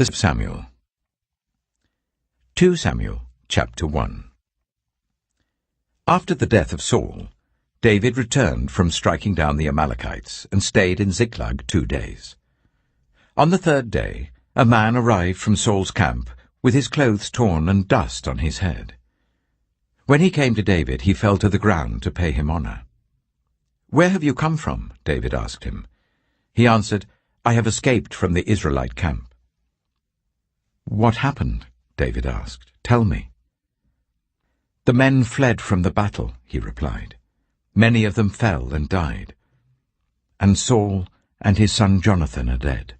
Samuel. 2 Samuel, chapter 1. After the death of Saul, David returned from striking down the Amalekites and stayed in Ziklag 2 days. On the 3rd day, a man arrived from Saul's camp with his clothes torn and dust on his head. When he came to David, he fell to the ground to pay him honor. "Where have you come from?" David asked him. He answered, "I have escaped from the Israelite camp." "What happened?" David asked. "Tell me." "The men fled from the battle," he replied. "Many of them fell and died. And Saul and his son Jonathan are dead."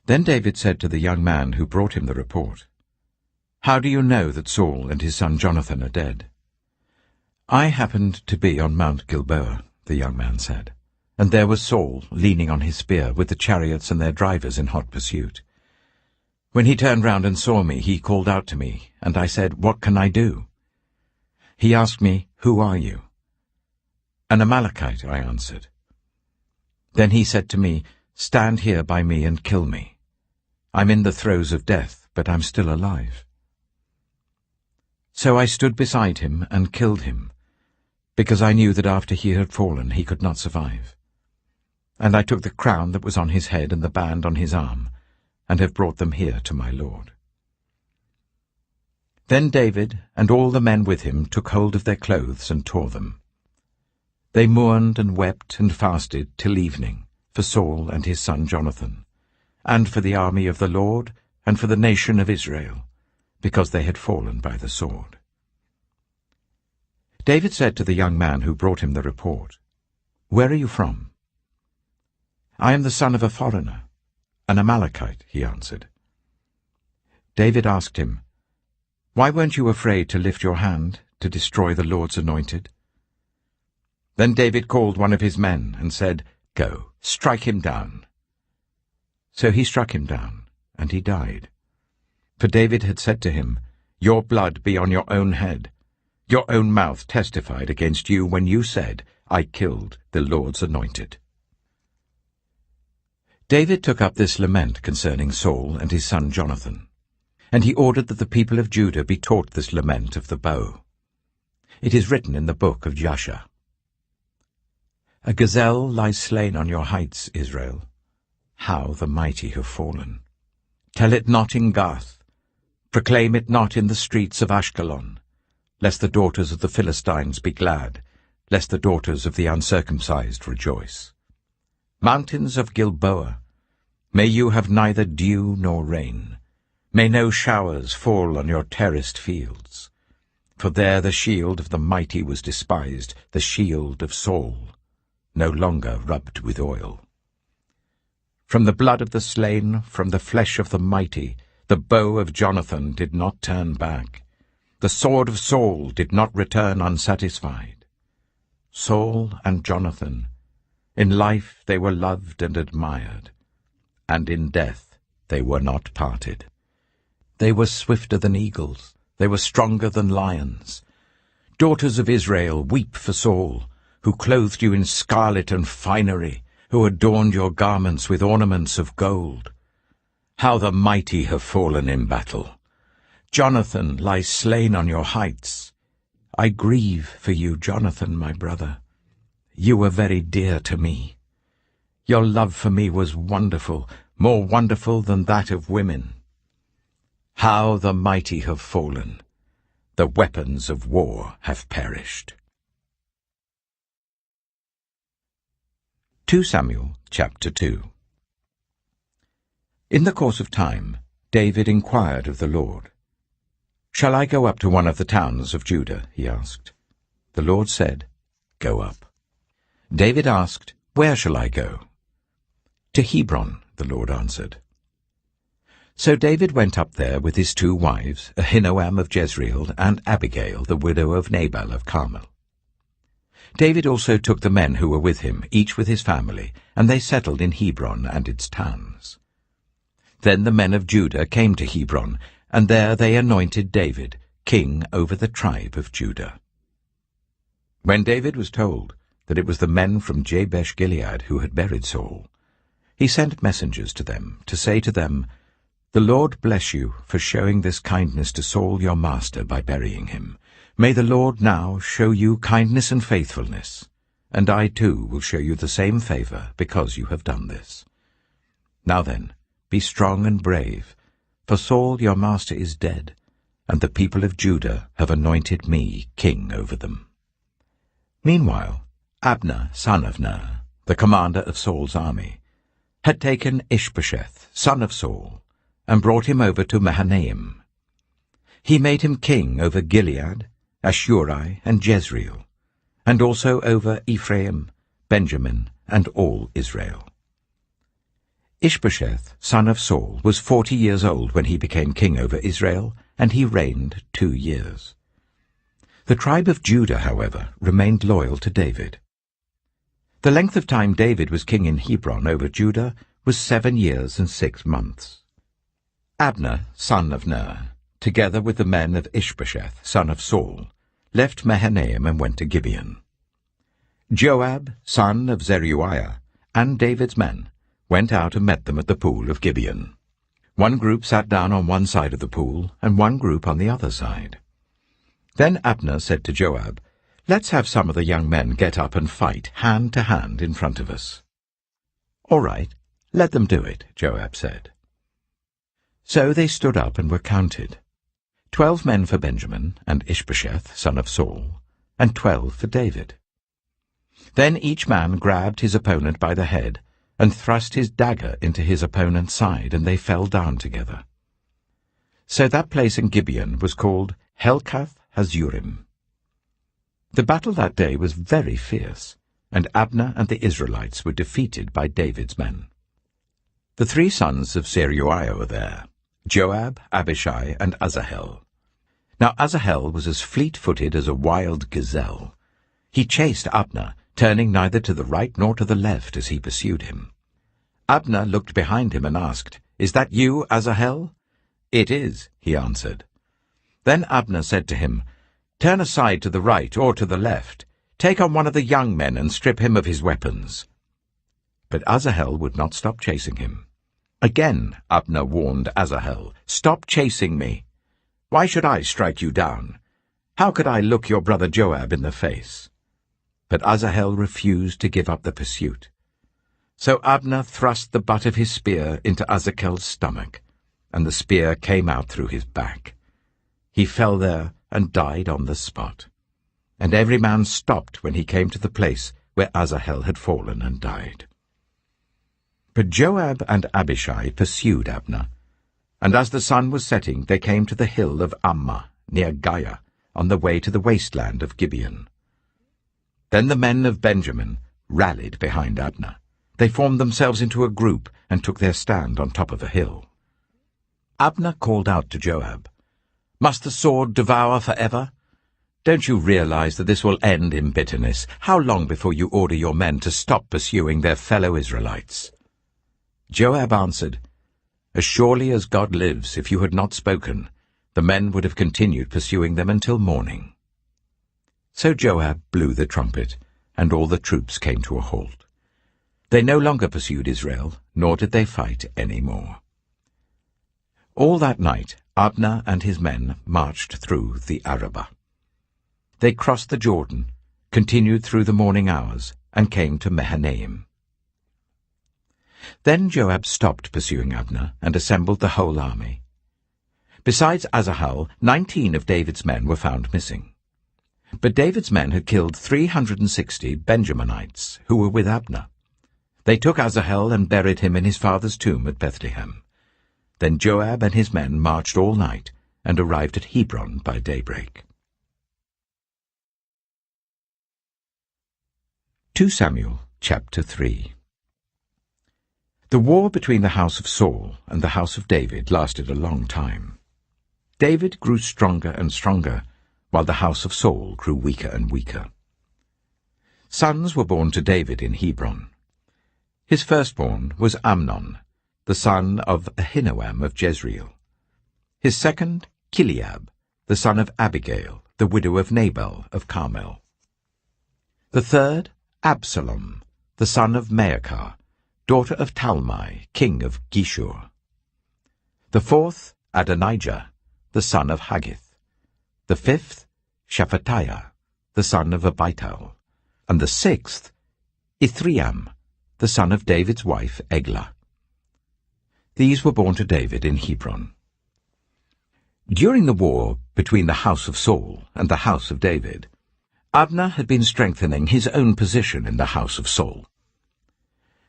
Then David said to the young man who brought him the report, "How do you know that Saul and his son Jonathan are dead?" "I happened to be on Mount Gilboa," the young man said, "and there was Saul leaning on his spear with the chariots and their drivers in hot pursuit. When he turned round and saw me, he called out to me, and I said, 'What can I do?' He asked me, 'Who are you?' 'An Amalekite,' I answered. Then he said to me, 'Stand here by me and kill me. I'm in the throes of death, but I'm still alive.' So I stood beside him and killed him, because I knew that after he had fallen he could not survive. And I took the crown that was on his head and the band on his arm, and have brought them here to my lord." Then David and all the men with him took hold of their clothes and tore them. They mourned and wept and fasted till evening for Saul and his son Jonathan, and for the army of the Lord and for the nation of Israel, because they had fallen by the sword. David said to the young man who brought him the report, "Where are you from?" "I am the son of a foreigner, an Amalekite," he answered. David asked him, "Why weren't you afraid to lift your hand to destroy the Lord's anointed?" Then David called one of his men and said, "Go, strike him down." So he struck him down, and he died. For David had said to him, "Your blood be on your own head. Your own mouth testified against you when you said, 'I killed the Lord's anointed.'" David took up this lament concerning Saul and his son Jonathan, and he ordered that the people of Judah be taught this lament of the bow. It is written in the book of Jasher. "A gazelle lies slain on your heights, Israel. How the mighty have fallen! Tell it not in Gath, proclaim it not in the streets of Ashkelon, lest the daughters of the Philistines be glad, lest the daughters of the uncircumcised rejoice. Mountains of Gilboa, may you have neither dew nor rain. May no showers fall on your terraced fields. For there the shield of the mighty was despised, the shield of Saul, no longer rubbed with oil. From the blood of the slain, from the flesh of the mighty, the bow of Jonathan did not turn back. The sword of Saul did not return unsatisfied. Saul and Jonathan, in life they were loved and admired, and in death they were not parted. They were swifter than eagles, they were stronger than lions. Daughters of Israel, weep for Saul, who clothed you in scarlet and finery, who adorned your garments with ornaments of gold. How the mighty have fallen in battle! Jonathan lies slain on your heights. I grieve for you, Jonathan, my brother. You were very dear to me. Your love for me was wonderful, more wonderful than that of women. How the mighty have fallen! The weapons of war have perished." 2 Samuel, chapter 2. In the course of time, David inquired of the Lord. "Shall I go up to one of the towns of Judah?" he asked. The Lord said, "Go up." David asked, "Where shall I go?" "To Hebron," the Lord answered. So David went up there with his 2 wives, Ahinoam of Jezreel and Abigail, the widow of Nabal of Carmel. David also took the men who were with him, each with his family, and they settled in Hebron and its towns. Then the men of Judah came to Hebron, and there they anointed David king over the tribe of Judah. When David was told that it was the men from Jabesh-Gilead who had buried Saul, he sent messengers to them to say to them, "The Lord bless you for showing this kindness to Saul your master by burying him. May the Lord now show you kindness and faithfulness, and I too will show you the same favor because you have done this. Now then, be strong and brave, for Saul your master is dead, and the people of Judah have anointed me king over them." Meanwhile, Abner, son of Ner, the commander of Saul's army, had taken Ishbosheth, son of Saul, and brought him over to Mahanaim. He made him king over Gilead, Ashuri, and Jezreel, and also over Ephraim, Benjamin, and all Israel. Ishbosheth, son of Saul, was 40 years old when he became king over Israel, and he reigned 2 years. The tribe of Judah, however, remained loyal to David. The length of time David was king in Hebron over Judah was 7 years and 6 months. Abner, son of Ner, together with the men of Ishbosheth, son of Saul, left Mahanaim and went to Gibeon. Joab, son of Zeruiah, and David's men went out and met them at the pool of Gibeon. One group sat down on one side of the pool, and one group on the other side. Then Abner said to Joab, "Let's have some of the young men get up and fight hand to hand in front of us." "All right, let them do it," Joab said. So they stood up and were counted. 12 men for Benjamin and Ishbosheth, son of Saul, and 12 for David. Then each man grabbed his opponent by the head and thrust his dagger into his opponent's side, and they fell down together. So that place in Gibeon was called Helkath Hazurim. The battle that day was very fierce, and Abner and the Israelites were defeated by David's men. The 3 sons of Zeruiah were there, Joab, Abishai, and Asahel. Now Asahel was as fleet-footed as a wild gazelle. He chased Abner, turning neither to the right nor to the left as he pursued him. Abner looked behind him and asked, "Is that you, Asahel?" "It is," he answered. Then Abner said to him, "Turn aside to the right or to the left. Take on one of the young men and strip him of his weapons." But Asahel would not stop chasing him. Again Abner warned Asahel, "Stop chasing me. Why should I strike you down? How could I look your brother Joab in the face?" But Asahel refused to give up the pursuit. So Abner thrust the butt of his spear into Asahel's stomach, and the spear came out through his back. He fell there and died on the spot. And every man stopped when he came to the place where Asahel had fallen and died. But Joab and Abishai pursued Abner, and as the sun was setting they came to the hill of Ammah, near Giah, on the way to the wasteland of Gibeon. Then the men of Benjamin rallied behind Abner. They formed themselves into a group and took their stand on top of a hill. Abner called out to Joab, "Must the sword devour forever? Don't you realize that this will end in bitterness? How long before you order your men to stop pursuing their fellow Israelites?" Joab answered, "As surely as God lives, if you had not spoken, the men would have continued pursuing them until morning." So Joab blew the trumpet, and all the troops came to a halt. They no longer pursued Israel, nor did they fight any more. All that night Abner and his men marched through the Arabah. They crossed the Jordan, continued through the morning hours, and came to Mahanaim. Then Joab stopped pursuing Abner and assembled the whole army. Besides Asahel, 19 of David's men were found missing. But David's men had killed 360 Benjaminites who were with Abner. They took Asahel and buried him in his father's tomb at Bethlehem. Then Joab and his men marched all night and arrived at Hebron by daybreak. 2 Samuel chapter 3. The war between the house of Saul and the house of David lasted a long time. David grew stronger and stronger, while the house of Saul grew weaker and weaker. Sons were born to David in Hebron. His firstborn was Amnon, the son of Ahinoam of Jezreel. His second, Chileab, the son of Abigail, the widow of Nabal of Carmel. The third, Absalom, the son of Maacah, daughter of Talmai, king of Geshur. The fourth, Adonijah, the son of Haggith. The fifth, Shephatiah, the son of Abital. And the sixth, Ithream, the son of David's wife Eglah. These were born to David in Hebron. During the war between the house of Saul and the house of David, Abner had been strengthening his own position in the house of Saul.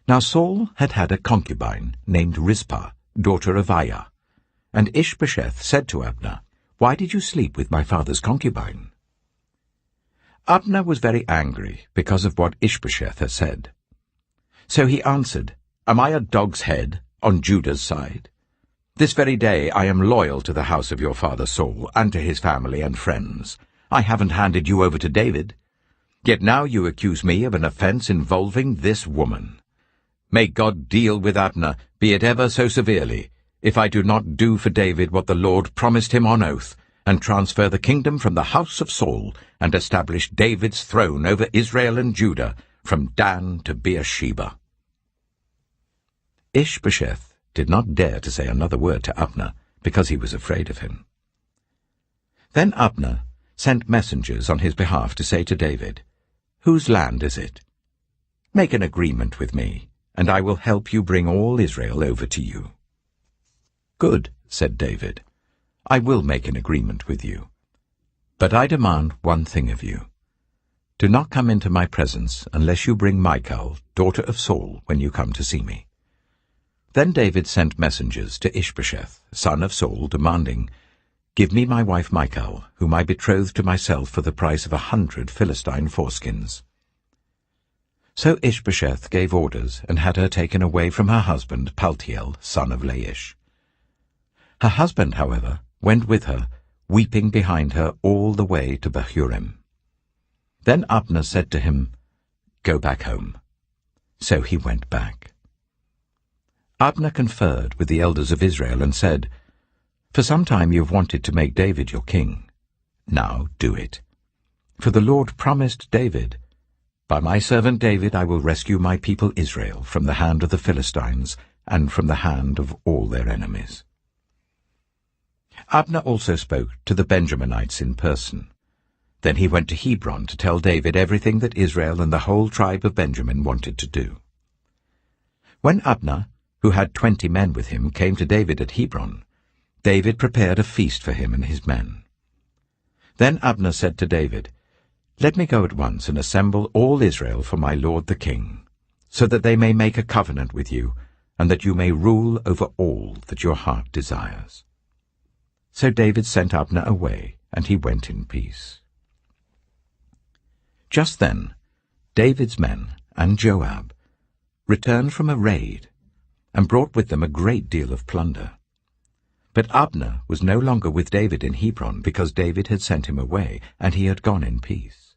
Now Saul had had a concubine named Rizpah, daughter of Aiah, and Ishbosheth said to Abner, "Why did you sleep with my father's concubine?" Abner was very angry because of what Ishbosheth had said. So he answered, "Am I a dog's head on Judah's side? This very day I am loyal to the house of your father Saul and to his family and friends. I haven't handed you over to David. Yet now you accuse me of an offense involving this woman. May God deal with Abner, be it ever so severely, if I do not do for David what the Lord promised him on oath, and transfer the kingdom from the house of Saul, and establish David's throne over Israel and Judah, from Dan to Beersheba." Ishbosheth did not dare to say another word to Abner, because he was afraid of him. Then Abner sent messengers on his behalf to say to David, "Whose land is it? Make an agreement with me, and I will help you bring all Israel over to you." "Good," said David, "I will make an agreement with you. But I demand one thing of you. Do not come into my presence unless you bring Michal, daughter of Saul, when you come to see me." Then David sent messengers to Ishbosheth, son of Saul, demanding, "Give me my wife Michal, whom I betrothed to myself for the price of 100 Philistine foreskins." So Ishbosheth gave orders and had her taken away from her husband Paltiel, son of Laish. Her husband, however, went with her, weeping behind her all the way to Bahurim. Then Abner said to him, "Go back home." So he went back. Abner conferred with the elders of Israel and said, "For some time you have wanted to make David your king. Now do it. For the Lord promised David, 'By my servant David I will rescue my people Israel from the hand of the Philistines and from the hand of all their enemies.'" Abner also spoke to the Benjaminites in person. Then he went to Hebron to tell David everything that Israel and the whole tribe of Benjamin wanted to do. When Abner, who had 20 men with him, came to David at Hebron, David prepared a feast for him and his men. Then Abner said to David, "Let me go at once and assemble all Israel for my lord the king, so that they may make a covenant with you, and that you may rule over all that your heart desires." So David sent Abner away, and he went in peace. Just then David's men and Joab returned from a raid, and brought with them a great deal of plunder. But Abner was no longer with David in Hebron, because David had sent him away, and he had gone in peace.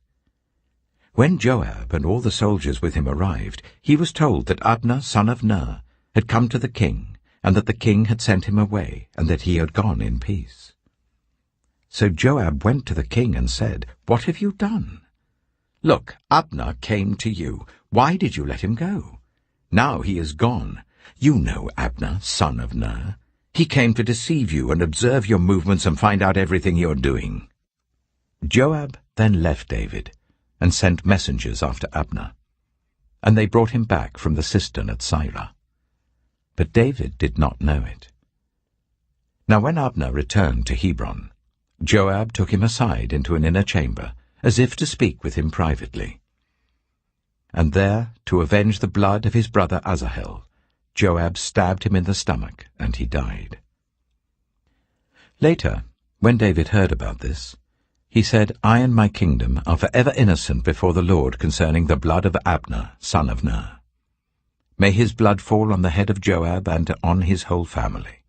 When Joab and all the soldiers with him arrived, he was told that Abner, son of Ner, had come to the king, and that the king had sent him away, and that he had gone in peace. So Joab went to the king and said, "What have you done? Look, Abner came to you. Why did you let him go? Now he is gone. You know Abner, son of Ner. He came to deceive you and observe your movements and find out everything you are doing." Joab then left David and sent messengers after Abner, and they brought him back from the cistern at Sirah. But David did not know it. Now when Abner returned to Hebron, Joab took him aside into an inner chamber, as if to speak with him privately. And there, to avenge the blood of his brother Asahel, Joab stabbed him in the stomach, and he died. Later, when David heard about this, he said, "I and my kingdom are forever innocent before the Lord concerning the blood of Abner, son of Ner. May his blood fall on the head of Joab and on his whole family.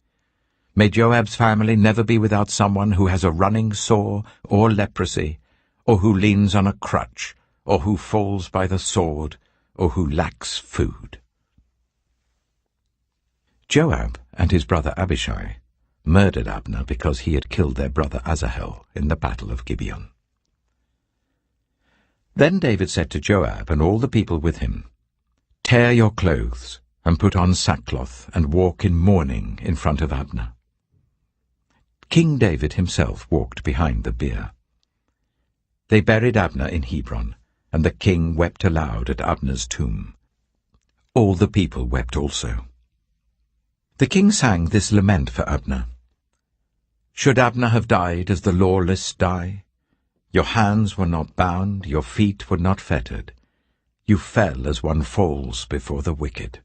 May Joab's family never be without someone who has a running sore or leprosy, or who leans on a crutch, or who falls by the sword, or who lacks food." Joab and his brother Abishai murdered Abner because he had killed their brother Asahel in the battle of Gibeon. Then David said to Joab and all the people with him, "Tear your clothes, and put on sackcloth and walk in mourning in front of Abner. King David himself walked behind the bier. They buried Abner in Hebron, and the king wept aloud at Abner's tomb. All the people wept also. The king sang this lament for Abner. Should Abner have died as the lawless die? Your hands were not bound, your feet were not fettered. You fell as one falls before the wicked.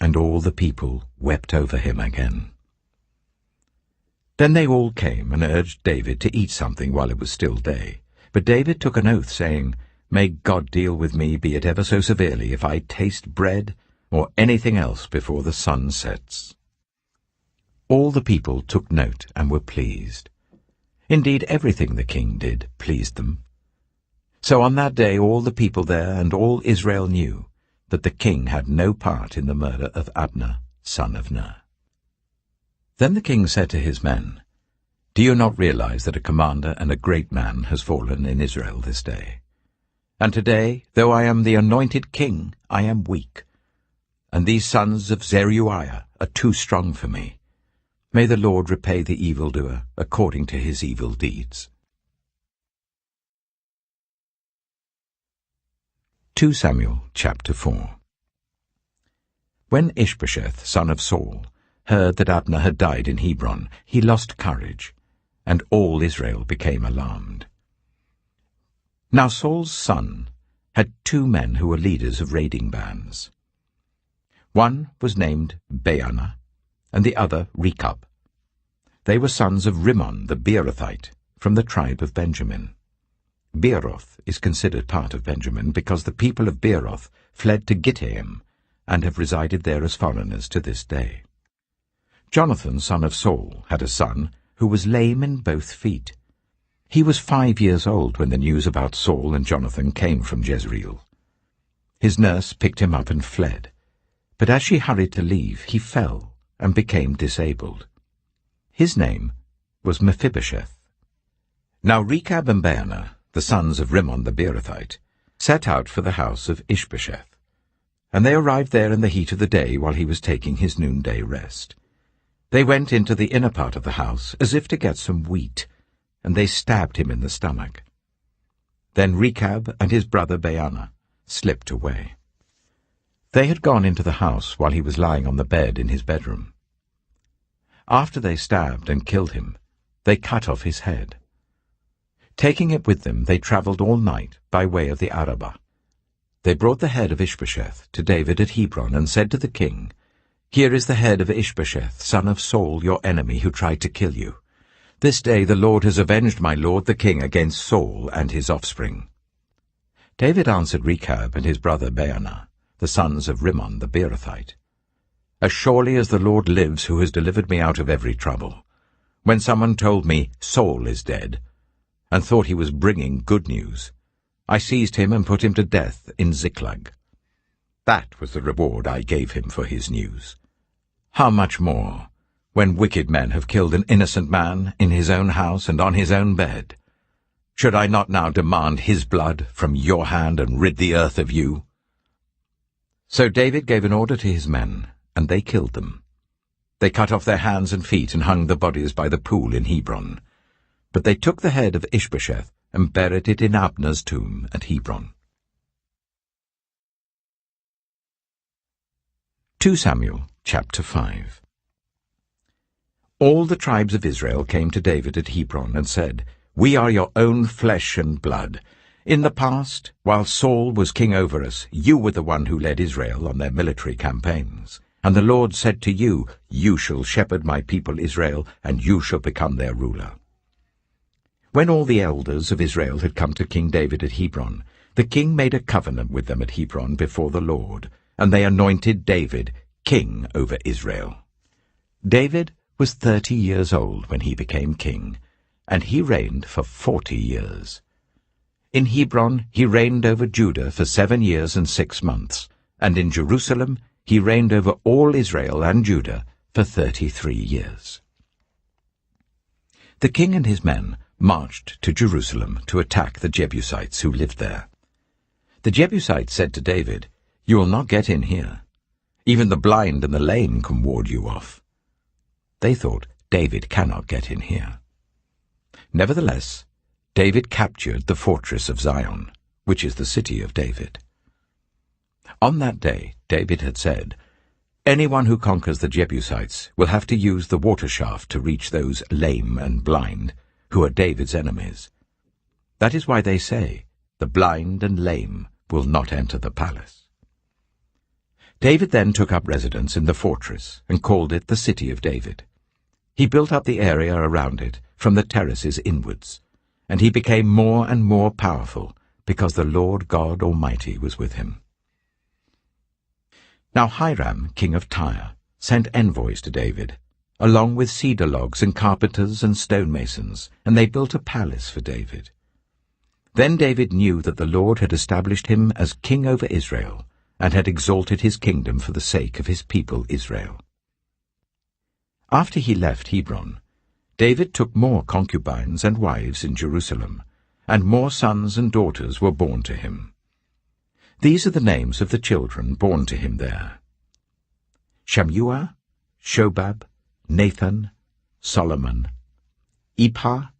And all the people wept over him again. Then they all came and urged David to eat something while it was still day. But David took an oath, saying, May God deal with me, be it ever so severely, if I taste bread or anything else before the sun sets. All the people took note and were pleased. Indeed, everything the king did pleased them. So on that day all the people there and all Israel knew that the king had no part in the murder of Abner, son of Ner. Then the king said to his men, Do you not realize that a commander and a great man has fallen in Israel this day? And today, though I am the anointed king, I am weak, and these sons of Zeruiah are too strong for me. May the Lord repay the evildoer according to his evil deeds. 2 Samuel chapter 4. When Ishbosheth, son of Saul, heard that Abner had died in Hebron, he lost courage, and all Israel became alarmed. Now Saul's son had 2 men who were leaders of raiding bands. One was named Baanah, and the other Rechab. They were sons of Rimmon the Beerothite, from the tribe of Benjamin. Beeroth is considered part of Benjamin because the people of Beeroth fled to Gittaim and have resided there as foreigners to this day. Jonathan, son of Saul, had a son who was lame in both feet. He was 5 years old when the news about Saul and Jonathan came from Jezreel. His nurse picked him up and fled, but as she hurried to leave, he fell and became disabled. His name was Mephibosheth. Now Rechab and Baanah, the sons of Rimmon the Beerothite, set out for the house of Ishbosheth, and they arrived there in the heat of the day while he was taking his noonday rest. They went into the inner part of the house as if to get some wheat, and they stabbed him in the stomach. Then Rechab and his brother Baanah slipped away. They had gone into the house while he was lying on the bed in his bedroom. After they stabbed and killed him, they cut off his head. Taking it with them, they travelled all night by way of the Arabah. They brought the head of Ishbosheth to David at Hebron and said to the king, Here is the head of Ishbosheth, son of Saul, your enemy, who tried to kill you. This day the Lord has avenged my lord the king against Saul and his offspring. David answered Rechab and his brother Baanah, the sons of Rimmon the Beerothite, As surely as the Lord lives, who has delivered me out of every trouble, when someone told me, Saul is dead, and thought he was bringing good news, I seized him and put him to death in Ziklag. That was the reward I gave him for his news. How much more, when wicked men have killed an innocent man in his own house and on his own bed? Should I not now demand his blood from your hand and rid the earth of you? So David gave an order to his men, and they killed them. They cut off their hands and feet and hung the bodies by the pool in Hebron. But they took the head of Ishbosheth and buried it in Abner's tomb at Hebron. 2 Samuel chapter 5. All the tribes of Israel came to David at Hebron and said, We are your own flesh and blood. In the past, while Saul was king over us, you were the one who led Israel on their military campaigns. And the Lord said to you, You shall shepherd my people Israel, and you shall become their ruler. When all the elders of Israel had come to King David at Hebron, the king made a covenant with them at Hebron before the Lord, and they anointed David king over Israel. David was 30 years old when he became king, and he reigned for 40 years. In Hebron he reigned over Judah for 7 years and 6 months, and in Jerusalem he reigned over all Israel and Judah for 33 years. The king and his men marched to Jerusalem to attack the Jebusites who lived there. The Jebusites said to David, You will not get in here. Even the blind and the lame can ward you off." They thought, "David cannot get in here." Nevertheless, David captured the fortress of Zion, which is the city of David. On that day, David had said, "Anyone who conquers the Jebusites will have to use the water shaft to reach those lame and blind, who are David's enemies. That is why they say, 'The blind and lame will not enter the palace.'" David then took up residence in the fortress and called it the City of David. He built up the area around it from the terraces inwards, and he became more and more powerful because the Lord God Almighty was with him. Now Hiram, king of Tyre, sent envoys to David, along with cedar logs and carpenters and stonemasons, and they built a palace for David. Then David knew that the Lord had established him as king over Israel, and had exalted his kingdom for the sake of his people Israel. After he left Hebron, David took more concubines and wives in Jerusalem, and more sons and daughters were born to him. These are the names of the children born to him there: Shammua, Shobab, Nathan, Solomon, Ipah,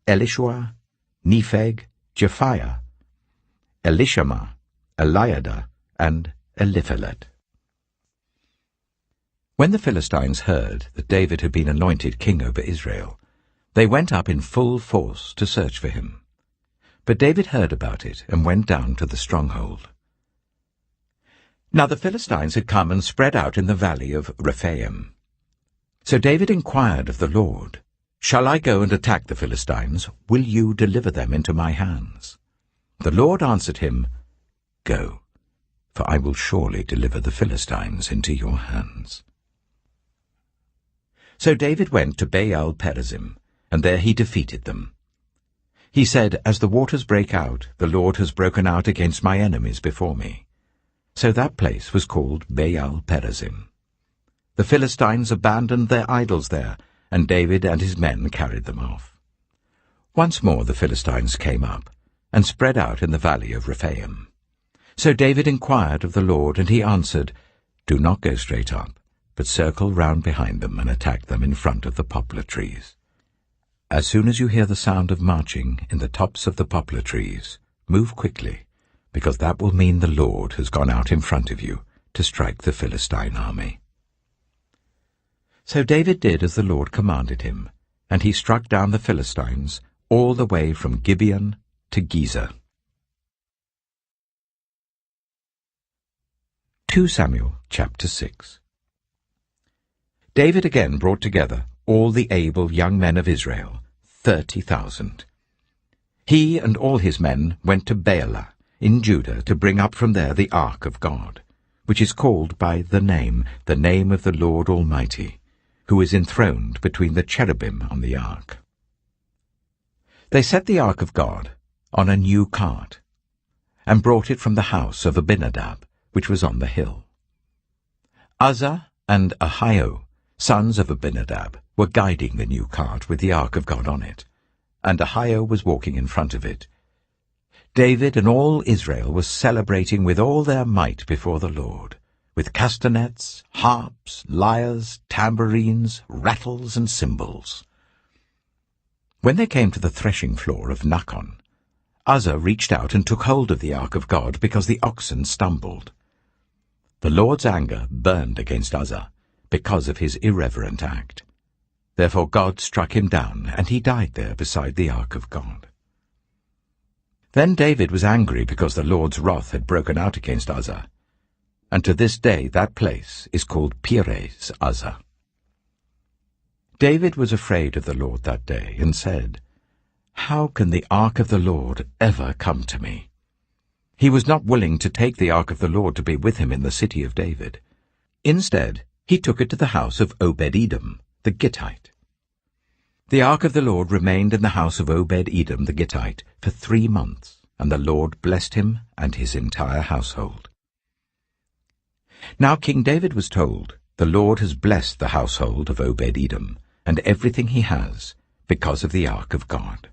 Elishua, Nepheg, Japhiah, Elishama, Eliada, and Eliphalet. When the Philistines heard that David had been anointed king over Israel, they went up in full force to search for him. But David heard about it and went down to the stronghold. Now the Philistines had come and spread out in the valley of Rephaim. So David inquired of the Lord, "Shall I go and attack the Philistines? Will you deliver them into my hands?" The Lord answered him, "Go, for I will surely deliver the Philistines into your hands." So David went to Baal-perazim, and there he defeated them. He said, "As the waters break out, the Lord has broken out against my enemies before me." So that place was called Baal-perazim. The Philistines abandoned their idols there, and David and his men carried them off. Once more the Philistines came up, and spread out in the valley of Rephaim. So David inquired of the Lord, and he answered, "Do not go straight up, but circle round behind them and attack them in front of the poplar trees. As soon as you hear the sound of marching in the tops of the poplar trees, move quickly, because that will mean the Lord has gone out in front of you to strike the Philistine army." So David did as the Lord commanded him, and he struck down the Philistines all the way from Gibeon to Gezer. 2 Samuel chapter 6. David again brought together all the able young men of Israel, 30,000. He and all his men went to Baalah in Judah to bring up from there the ark of God, which is called by the name of the Lord Almighty, who is enthroned between the cherubim on the ark. They set the ark of God on a new cart, and brought it from the house of Abinadab, which was on the hill. Uzzah and Ahio, sons of Abinadab, were guiding the new cart with the ark of God on it, and Ahio was walking in front of it. David and all Israel were celebrating with all their might before the Lord, with castanets, harps, lyres, tambourines, rattles, and cymbals. When they came to the threshing floor of Nachon, Uzzah reached out and took hold of the ark of God because the oxen stumbled. The Lord's anger burned against Uzzah because of his irreverent act. Therefore God struck him down, and he died there beside the ark of God. Then David was angry because the Lord's wrath had broken out against Uzzah, and to this day that place is called Perez Uzzah. David was afraid of the Lord that day, and said, "How can the ark of the Lord ever come to me?" He was not willing to take the ark of the Lord to be with him in the city of David. Instead, he took it to the house of Obed-Edom, the Gittite. The ark of the Lord remained in the house of Obed-Edom the Gittite for 3 months, and the Lord blessed him and his entire household. Now King David was told, "The Lord has blessed the household of Obed-Edom, and everything he has, because of the ark of God."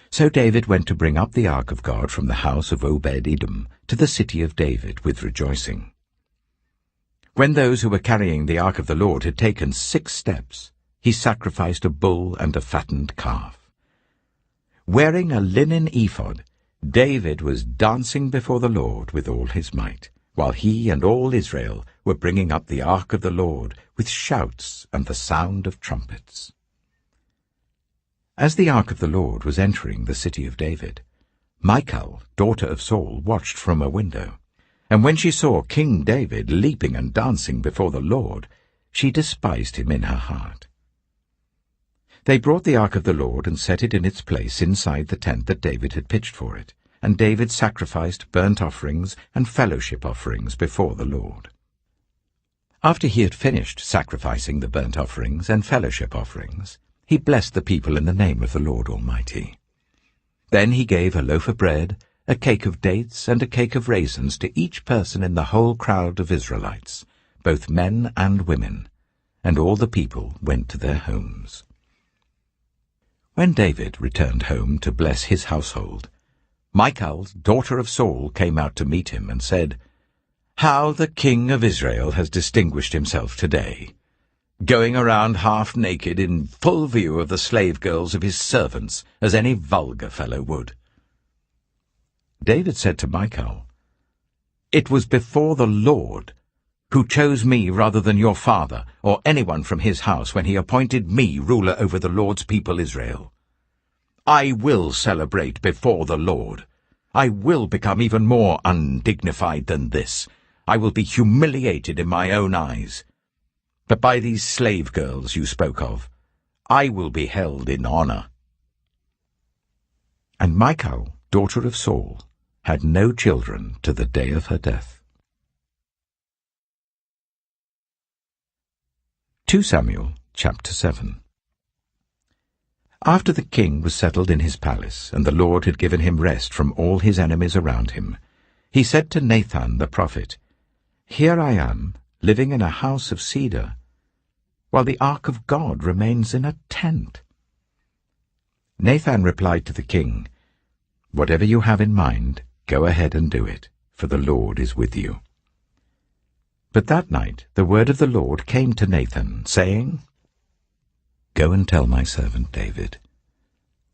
So David went to bring up the ark of God from the house of Obed-Edom to the city of David with rejoicing. When those who were carrying the ark of the Lord had taken 6 steps, he sacrificed a bull and a fattened calf. Wearing a linen ephod, David was dancing before the Lord with all his might, while he and all Israel were bringing up the ark of the Lord with shouts and the sound of trumpets. As the ark of the Lord was entering the city of David, Michal, daughter of Saul, watched from a window, and when she saw King David leaping and dancing before the Lord, she despised him in her heart. They brought the ark of the Lord and set it in its place inside the tent that David had pitched for it, and David sacrificed burnt offerings and fellowship offerings before the Lord. After he had finished sacrificing the burnt offerings and fellowship offerings, he blessed the people in the name of the Lord Almighty. Then he gave a loaf of bread, a cake of dates, and a cake of raisins to each person in the whole crowd of Israelites, both men and women, and all the people went to their homes. When David returned home to bless his household, Michal, daughter of Saul, came out to meet him and said, "How the king of Israel has distinguished himself today, going around half naked in full view of the slave girls of his servants, as any vulgar fellow would." David said to Michal, "It was before the Lord, who chose me rather than your father or anyone from his house when he appointed me ruler over the Lord's people Israel. I will celebrate before the Lord. I will become even more undignified than this. I will be humiliated in my own eyes. But by these slave girls you spoke of, I will be held in honor." And Michal, daughter of Saul, had no children to the day of her death. 2 Samuel chapter 7. After the king was settled in his palace, and the Lord had given him rest from all his enemies around him, he said to Nathan the prophet, "Here I am, living in a house of cedar, while the ark of God remains in a tent." Nathan replied to the king, "Whatever you have in mind, go ahead and do it, for the Lord is with you." But that night the word of the Lord came to Nathan, saying, "Go and tell my servant David,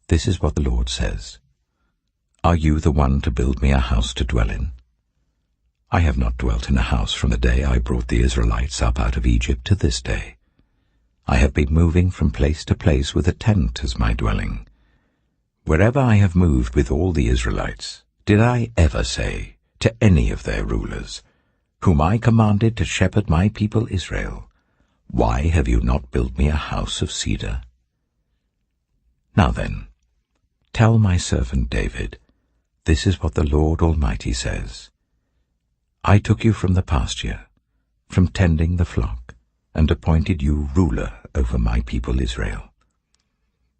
this is what the Lord says. Are you the one to build me a house to dwell in? I have not dwelt in a house from the day I brought the Israelites up out of Egypt to this day. I have been moving from place to place with a tent as my dwelling. Wherever I have moved with all the Israelites, did I ever say to any of their rulers, whom I commanded to shepherd my people Israel, 'Why have you not built me a house of cedar?' Now then, tell my servant David, this is what the Lord Almighty says. I took you from the pasture, from tending the flock, and appointed you ruler over my people Israel.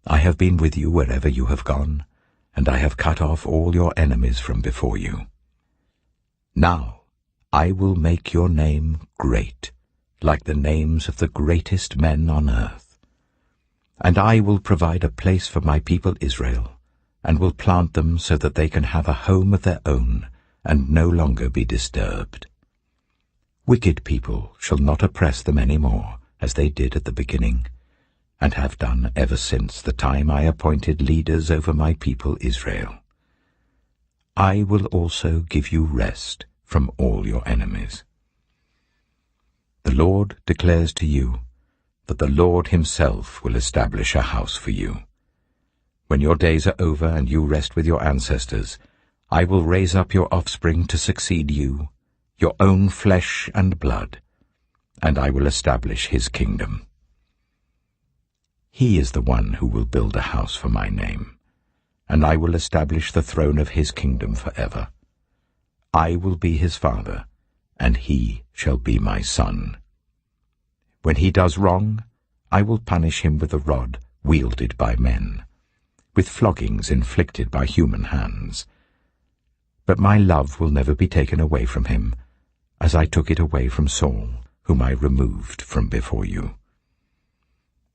I have been with you wherever you have gone, and I have cut off all your enemies from before you. Now I will make your name great, like the names of the greatest men on earth. And I will provide a place for my people Israel, and will plant them so that they can have a home of their own, and no longer be disturbed. Wicked people shall not oppress them any more, as they did at the beginning, and have done ever since the time I appointed leaders over my people Israel. I will also give you rest from all your enemies. The Lord declares to you that the Lord himself will establish a house for you. When your days are over and you rest with your ancestors, I will raise up your offspring to succeed you, your own flesh and blood, and I will establish his kingdom. He is the one who will build a house for my name, and I will establish the throne of his kingdom forever. I will be his father, and he shall be my son. When he does wrong, I will punish him with a rod wielded by men, with floggings inflicted by human hands. But my love will never be taken away from him, as I took it away from Saul, whom I removed from before you.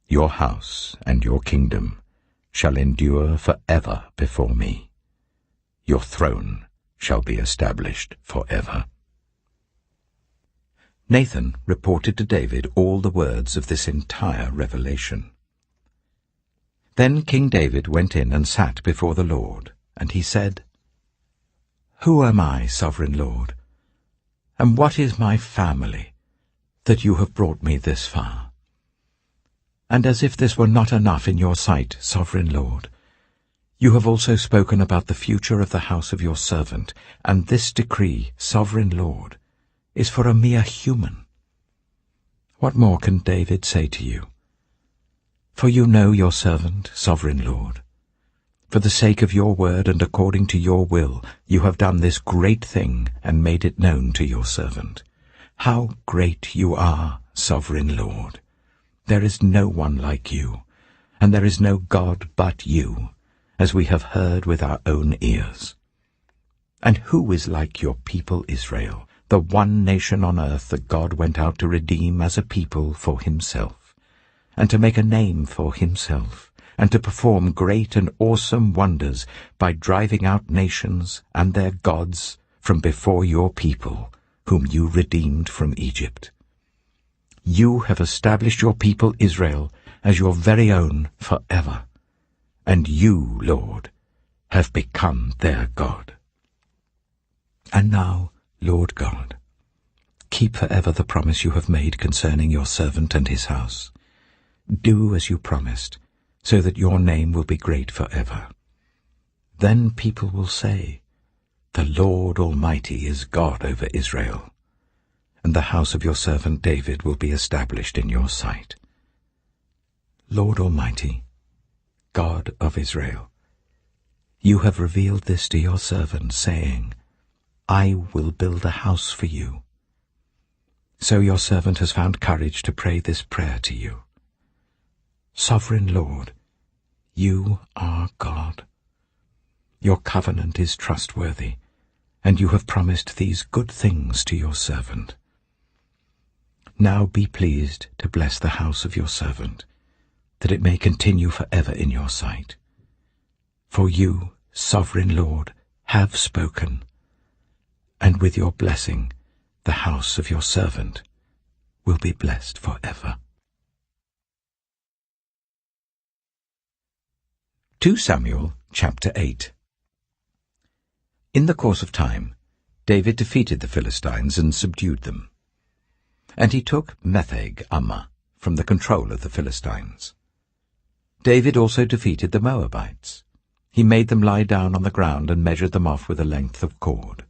Your house and your kingdom shall endure forever before me. Your throne shall be established forever." Nathan reported to David all the words of this entire revelation. Then King David went in and sat before the Lord, and he said, "Who am I, sovereign Lord? And what is my family, that you have brought me this far? And as if this were not enough in your sight, sovereign Lord, you have also spoken about the future of the house of your servant, and this decree, sovereign Lord, is for a mere human. What more can David say to you? For you know your servant, sovereign Lord. For the sake of your word and according to your will, you have done this great thing and made it known to your servant. How great you are, sovereign Lord! There is no one like you, and there is no God but you, as we have heard with our own ears. And who is like your people Israel, the one nation on earth that God went out to redeem as a people for himself, and to make a name for himself, and to perform great and awesome wonders by driving out nations and their gods from before your people, whom you redeemed from Egypt? You have established your people Israel as your very own forever, and you, Lord, have become their God. And now, Lord God, keep forever the promise you have made concerning your servant and his house. Do as you promised, so that your name will be great forever. Then people will say, the Lord Almighty is God over Israel, and the house of your servant David will be established in your sight. Lord Almighty, God of Israel, you have revealed this to your servant, saying, I will build a house for you. So your servant has found courage to pray this prayer to you. Sovereign Lord, you are God. Your covenant is trustworthy, and you have promised these good things to your servant. Now be pleased to bless the house of your servant, that it may continue forever in your sight. For you, sovereign Lord, have spoken, and with your blessing the house of your servant will be blessed forever. 2 Samuel chapter 8. In the course of time, David defeated the Philistines and subdued them. And he took Metheg-Ammah from the control of the Philistines. David also defeated the Moabites. He made them lie down on the ground and measured them off with a length of cord.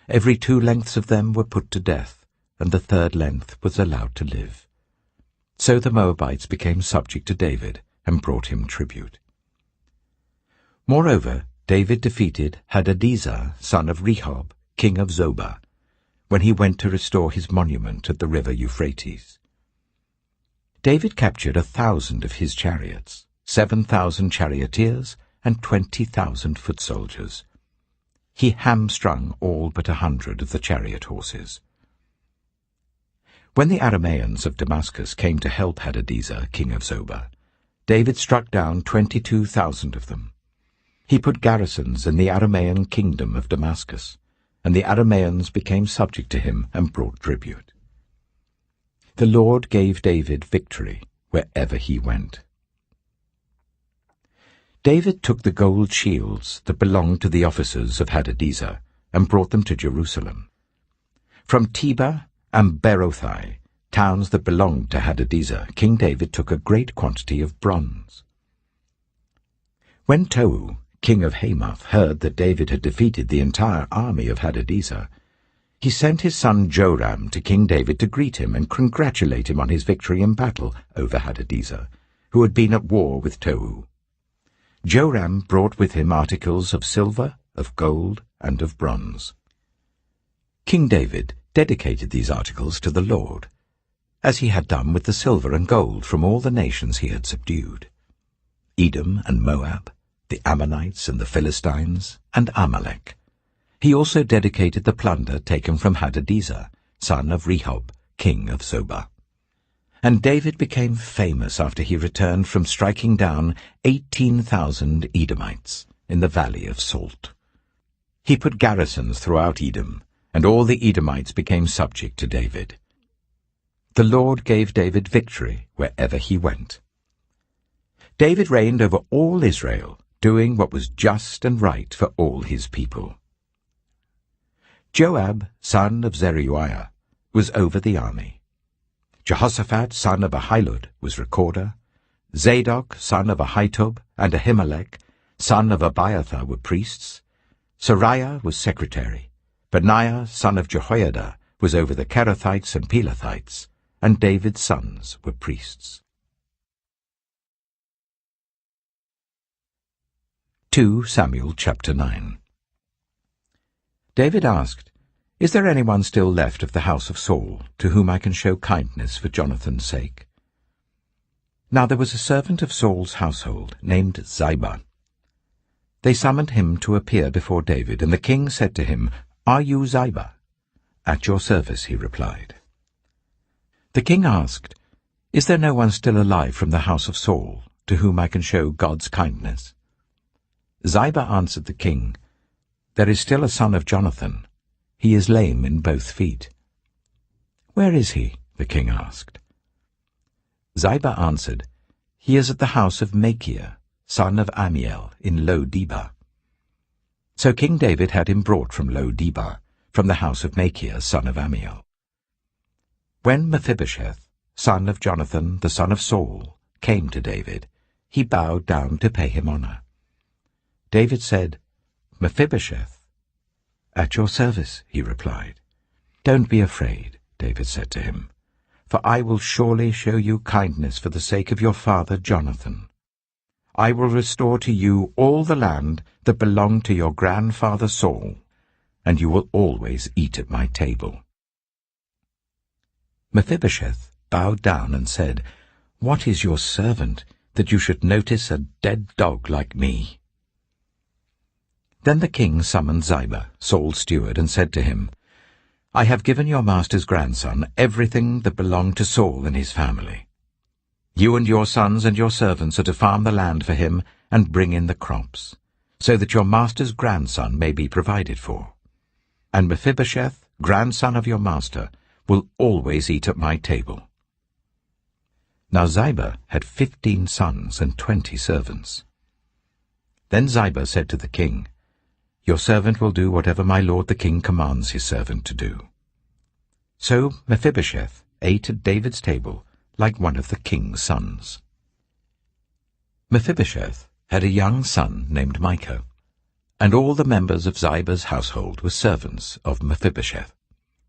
Every 2 lengths of them were put to death, and the 3rd length was allowed to live. So the Moabites became subject to David and brought him tribute. Moreover, David defeated Hadadezer, son of Rehob, king of Zobah, when he went to restore his monument at the river Euphrates. David captured 1,000 of his chariots, 7,000 charioteers, and 20,000 foot soldiers. He hamstrung all but 100 of the chariot horses. When the Arameans of Damascus came to help Hadadezer, king of Zobah, David struck down 22,000 of them. He put garrisons in the Aramean kingdom of Damascus, and the Arameans became subject to him and brought tribute. The Lord gave David victory wherever he went. David took the gold shields that belonged to the officers of Hadadezer and brought them to Jerusalem. From Tebah and Berothai, towns that belonged to Hadadezer, King David took a great quantity of bronze. When Tou, king of Hamath, heard that David had defeated the entire army of Hadadezer, he sent his son Joram to King David to greet him and congratulate him on his victory in battle over Hadadezer, who had been at war with Tou. Joram brought with him articles of silver, of gold, and of bronze. King David dedicated these articles to the Lord, as he had done with the silver and gold from all the nations he had subdued: Edom and Moab, the Ammonites and the Philistines, and Amalek. He also dedicated the plunder taken from Hadadezer, son of Rehob, king of Zobah. And David became famous after he returned from striking down 18,000 Edomites in the valley of Salt. He put garrisons throughout Edom, and all the Edomites became subject to David. The Lord gave David victory wherever he went. David reigned over all Israel, doing what was just and right for all his people. Joab, son of Zeruiah, was over the army. Jehoshaphat, son of Ahilud, was recorder. Zadok, son of Ahitub, and Ahimelech, son of Abiathar, were priests. Sariah was secretary. Benaiah, son of Jehoiada, was over the Kerethites and Pelethites, and David's sons were priests. 2 Samuel chapter 9. David asked, "Is there anyone still left of the house of Saul, to whom I can show kindness for Jonathan's sake?" Now there was a servant of Saul's household named Ziba. They summoned him to appear before David, and the king said to him, "Are you Ziba?" "At your service," he replied. The king asked, "Is there no one still alive from the house of Saul, to whom I can show God's kindness?" Ziba answered the king, "There is still a son of Jonathan. He is lame in both feet." "Where is he?" the king asked. Ziba answered, "He is at the house of Machir, son of Amiel, in Lo-debar." So King David had him brought from Lo-debar, from the house of Machir, son of Amiel. When Mephibosheth, son of Jonathan, the son of Saul, came to David, he bowed down to pay him honor. David said, "Mephibosheth." "At your service," he replied. "Don't be afraid," David said to him, "for I will surely show you kindness for the sake of your father Jonathan. I will restore to you all the land that belonged to your grandfather Saul, and you will always eat at my table." Mephibosheth bowed down and said, "What is your servant, that you should notice a dead dog like me?" Then the king summoned Ziba, Saul's steward, and said to him, "I have given your master's grandson everything that belonged to Saul and his family. You and your sons and your servants are to farm the land for him and bring in the crops, so that your master's grandson may be provided for. And Mephibosheth, grandson of your master, will always eat at my table." Now Ziba had 15 sons and 20 servants. Then Ziba said to the king, "Your servant will do whatever my lord the king commands his servant to do." So Mephibosheth ate at David's table like one of the king's sons. Mephibosheth had a young son named Micah, and all the members of Ziba's household were servants of Mephibosheth.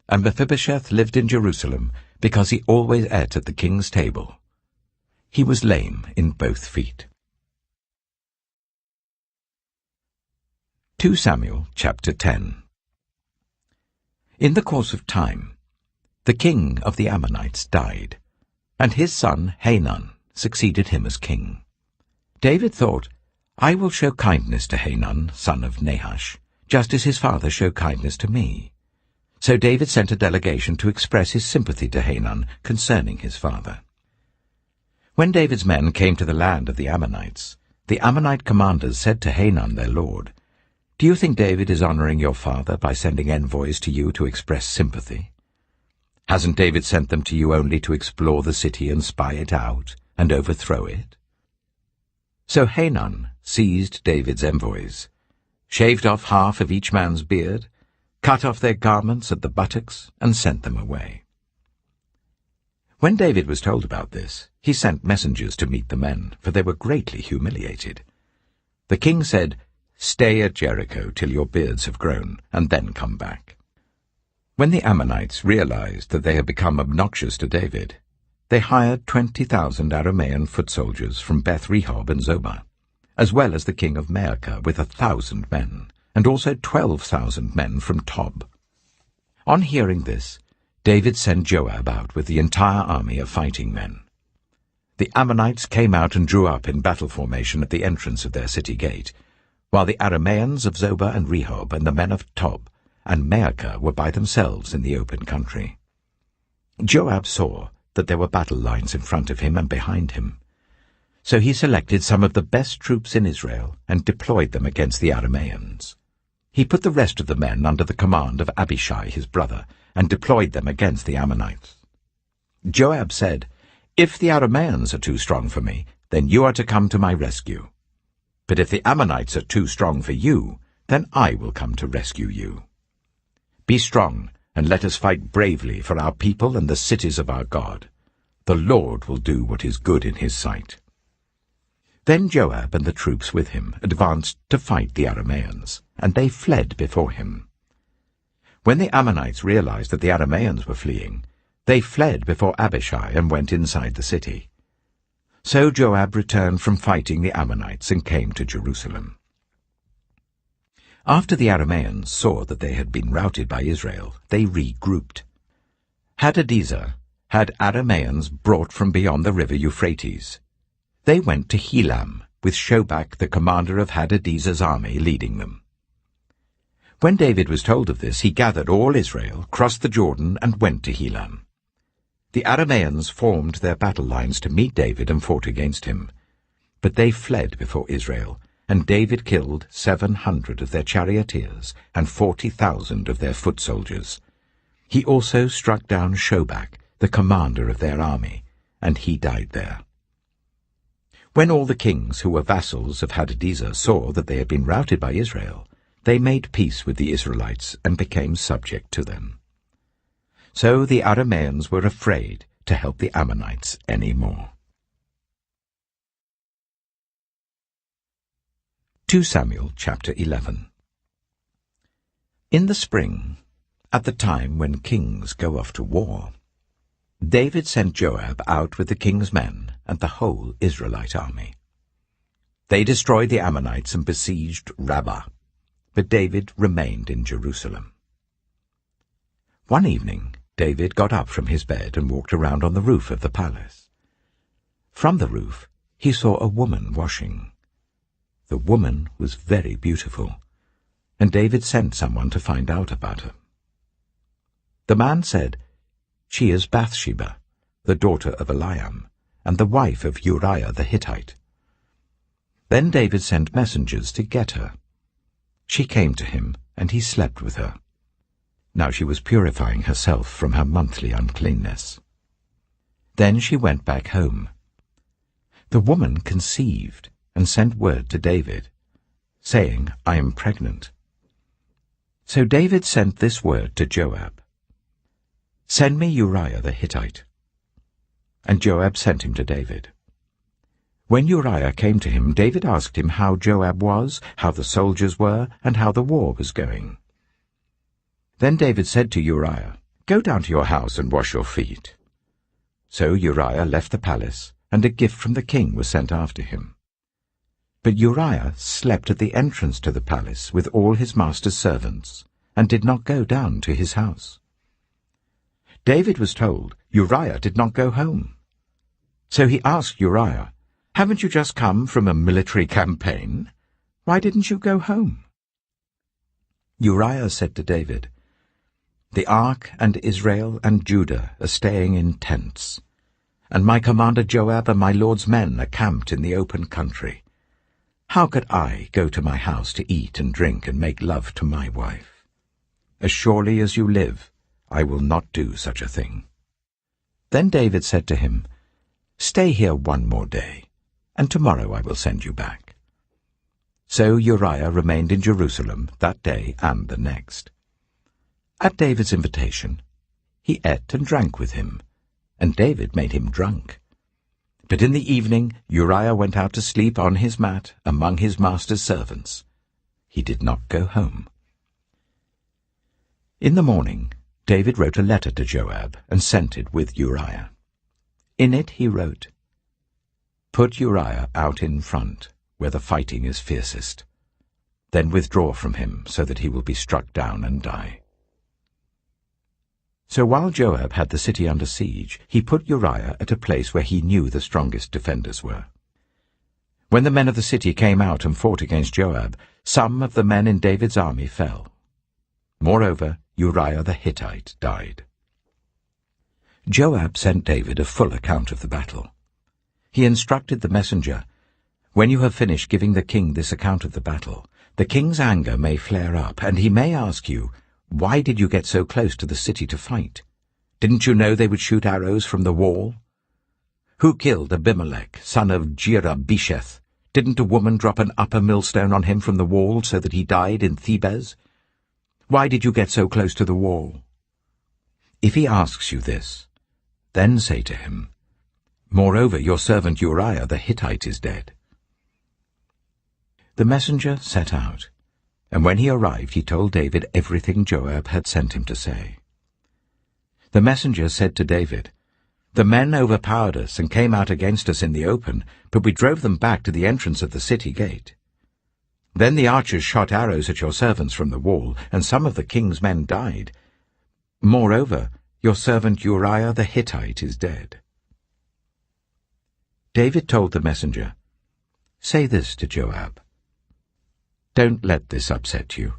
And Mephibosheth lived in Jerusalem because he always ate at the king's table. He was lame in both feet. 2 Samuel chapter 10. In the course of time, the king of the Ammonites died, and his son Hanun succeeded him as king. David thought, "I will show kindness to Hanun, son of Nahash, just as his father showed kindness to me." So David sent a delegation to express his sympathy to Hanun concerning his father. When David's men came to the land of the Ammonites, the Ammonite commanders said to Hanun their lord, "Do you think David is honoring your father by sending envoys to you to express sympathy? Hasn't David sent them to you only to explore the city and spy it out and overthrow it?" So Hanun seized David's envoys, shaved off half of each man's beard, cut off their garments at the buttocks, and sent them away. When David was told about this, he sent messengers to meet the men, for they were greatly humiliated. The king said, "Stay at Jericho till your beards have grown, and then come back." When the Ammonites realized that they had become obnoxious to David, they hired 20,000 Aramean foot soldiers from Beth-rehob and Zobah, as well as the king of Maacah with 1,000 men, and also 12,000 men from Tob. On hearing this, David sent Joab out with the entire army of fighting men. The Ammonites came out and drew up in battle formation at the entrance of their city gate, while the Arameans of Zobah and Rehob and the men of Tob and Maacah were by themselves in the open country. Joab saw that there were battle lines in front of him and behind him. So he selected some of the best troops in Israel and deployed them against the Arameans. He put the rest of the men under the command of Abishai his brother, and deployed them against the Ammonites. Joab said, "If the Arameans are too strong for me, then you are to come to my rescue. But if the Ammonites are too strong for you, then I will come to rescue you. Be strong, and let us fight bravely for our people and the cities of our God. The Lord will do what is good in his sight." Then Joab and the troops with him advanced to fight the Arameans, and they fled before him. When the Ammonites realized that the Arameans were fleeing, they fled before Abishai and went inside the city. So Joab returned from fighting the Ammonites and came to Jerusalem. After the Arameans saw that they had been routed by Israel, they regrouped. Hadadezer had Arameans brought from beyond the river Euphrates. They went to Helam, with Shobach, the commander of Hadadezer's army, leading them. When David was told of this, he gathered all Israel, crossed the Jordan, and went to Helam. The Arameans formed their battle lines to meet David and fought against him. But they fled before Israel, and David killed 700 of their charioteers and 40,000 of their foot soldiers. He also struck down Shobach, the commander of their army, and he died there. When all the kings who were vassals of Hadadezer saw that they had been routed by Israel, they made peace with the Israelites and became subject to them. So the Arameans were afraid to help the Ammonites any more. 2 Samuel chapter 11. In the spring, at the time when kings go off to war, David sent Joab out with the king's men and the whole Israelite army. They destroyed the Ammonites and besieged Rabbah, but David remained in Jerusalem. One evening, David got up from his bed and walked around on the roof of the palace. From the roof, he saw a woman washing. The woman was very beautiful, and David sent someone to find out about her. The man said, "She is Bathsheba, the daughter of Eliam, and the wife of Uriah the Hittite." Then David sent messengers to get her. She came to him, and he slept with her. Now she was purifying herself from her monthly uncleanness. Then she went back home. The woman conceived and sent word to David, saying, "I am pregnant." So David sent this word to Joab, "Send me Uriah the Hittite." And Joab sent him to David. When Uriah came to him, David asked him how Joab was, how the soldiers were, and how the war was going. Then David said to Uriah, "Go down to your house and wash your feet." So Uriah left the palace, and a gift from the king was sent after him. But Uriah slept at the entrance to the palace with all his master's servants, and did not go down to his house. David was told Uriah did not go home. So he asked Uriah, "Haven't you just come from a military campaign? Why didn't you go home?" Uriah said to David, "The ark and Israel and Judah are staying in tents, and my commander Joab and my lord's men are camped in the open country. How could I go to my house to eat and drink and make love to my wife? As surely as you live, I will not do such a thing." Then David said to him, "Stay here one more day, and tomorrow I will send you back." So Uriah remained in Jerusalem that day and the next. At David's invitation, he ate and drank with him, and David made him drunk. But in the evening Uriah went out to sleep on his mat among his master's servants. He did not go home. In the morning David wrote a letter to Joab and sent it with Uriah. In it he wrote, "Put Uriah out in front, where the fighting is fiercest. Then withdraw from him, so that he will be struck down and die." So while Joab had the city under siege, he put Uriah at a place where he knew the strongest defenders were. When the men of the city came out and fought against Joab, some of the men in David's army fell. Moreover, Uriah the Hittite died. Joab sent David a full account of the battle. He instructed the messenger, "When you have finished giving the king this account of the battle, the king's anger may flare up, and he may ask you, 'Why did you get so close to the city to fight? Didn't you know they would shoot arrows from the wall? Who killed Abimelech, son of Jerubesheth? Didn't a woman drop an upper millstone on him from the wall so that he died in Thebez? Why did you get so close to the wall? If he asks you this, then say to him, Moreover, your servant Uriah the Hittite is dead. The messenger set out, and when he arrived he told David everything Joab had sent him to say. The messenger said to David, The men overpowered us and came out against us in the open, but we drove them back to the entrance of the city gate. Then the archers shot arrows at your servants from the wall, and some of the king's men died. Moreover, your servant Uriah the Hittite is dead. David told the messenger, Say this to Joab. Don't let this upset you.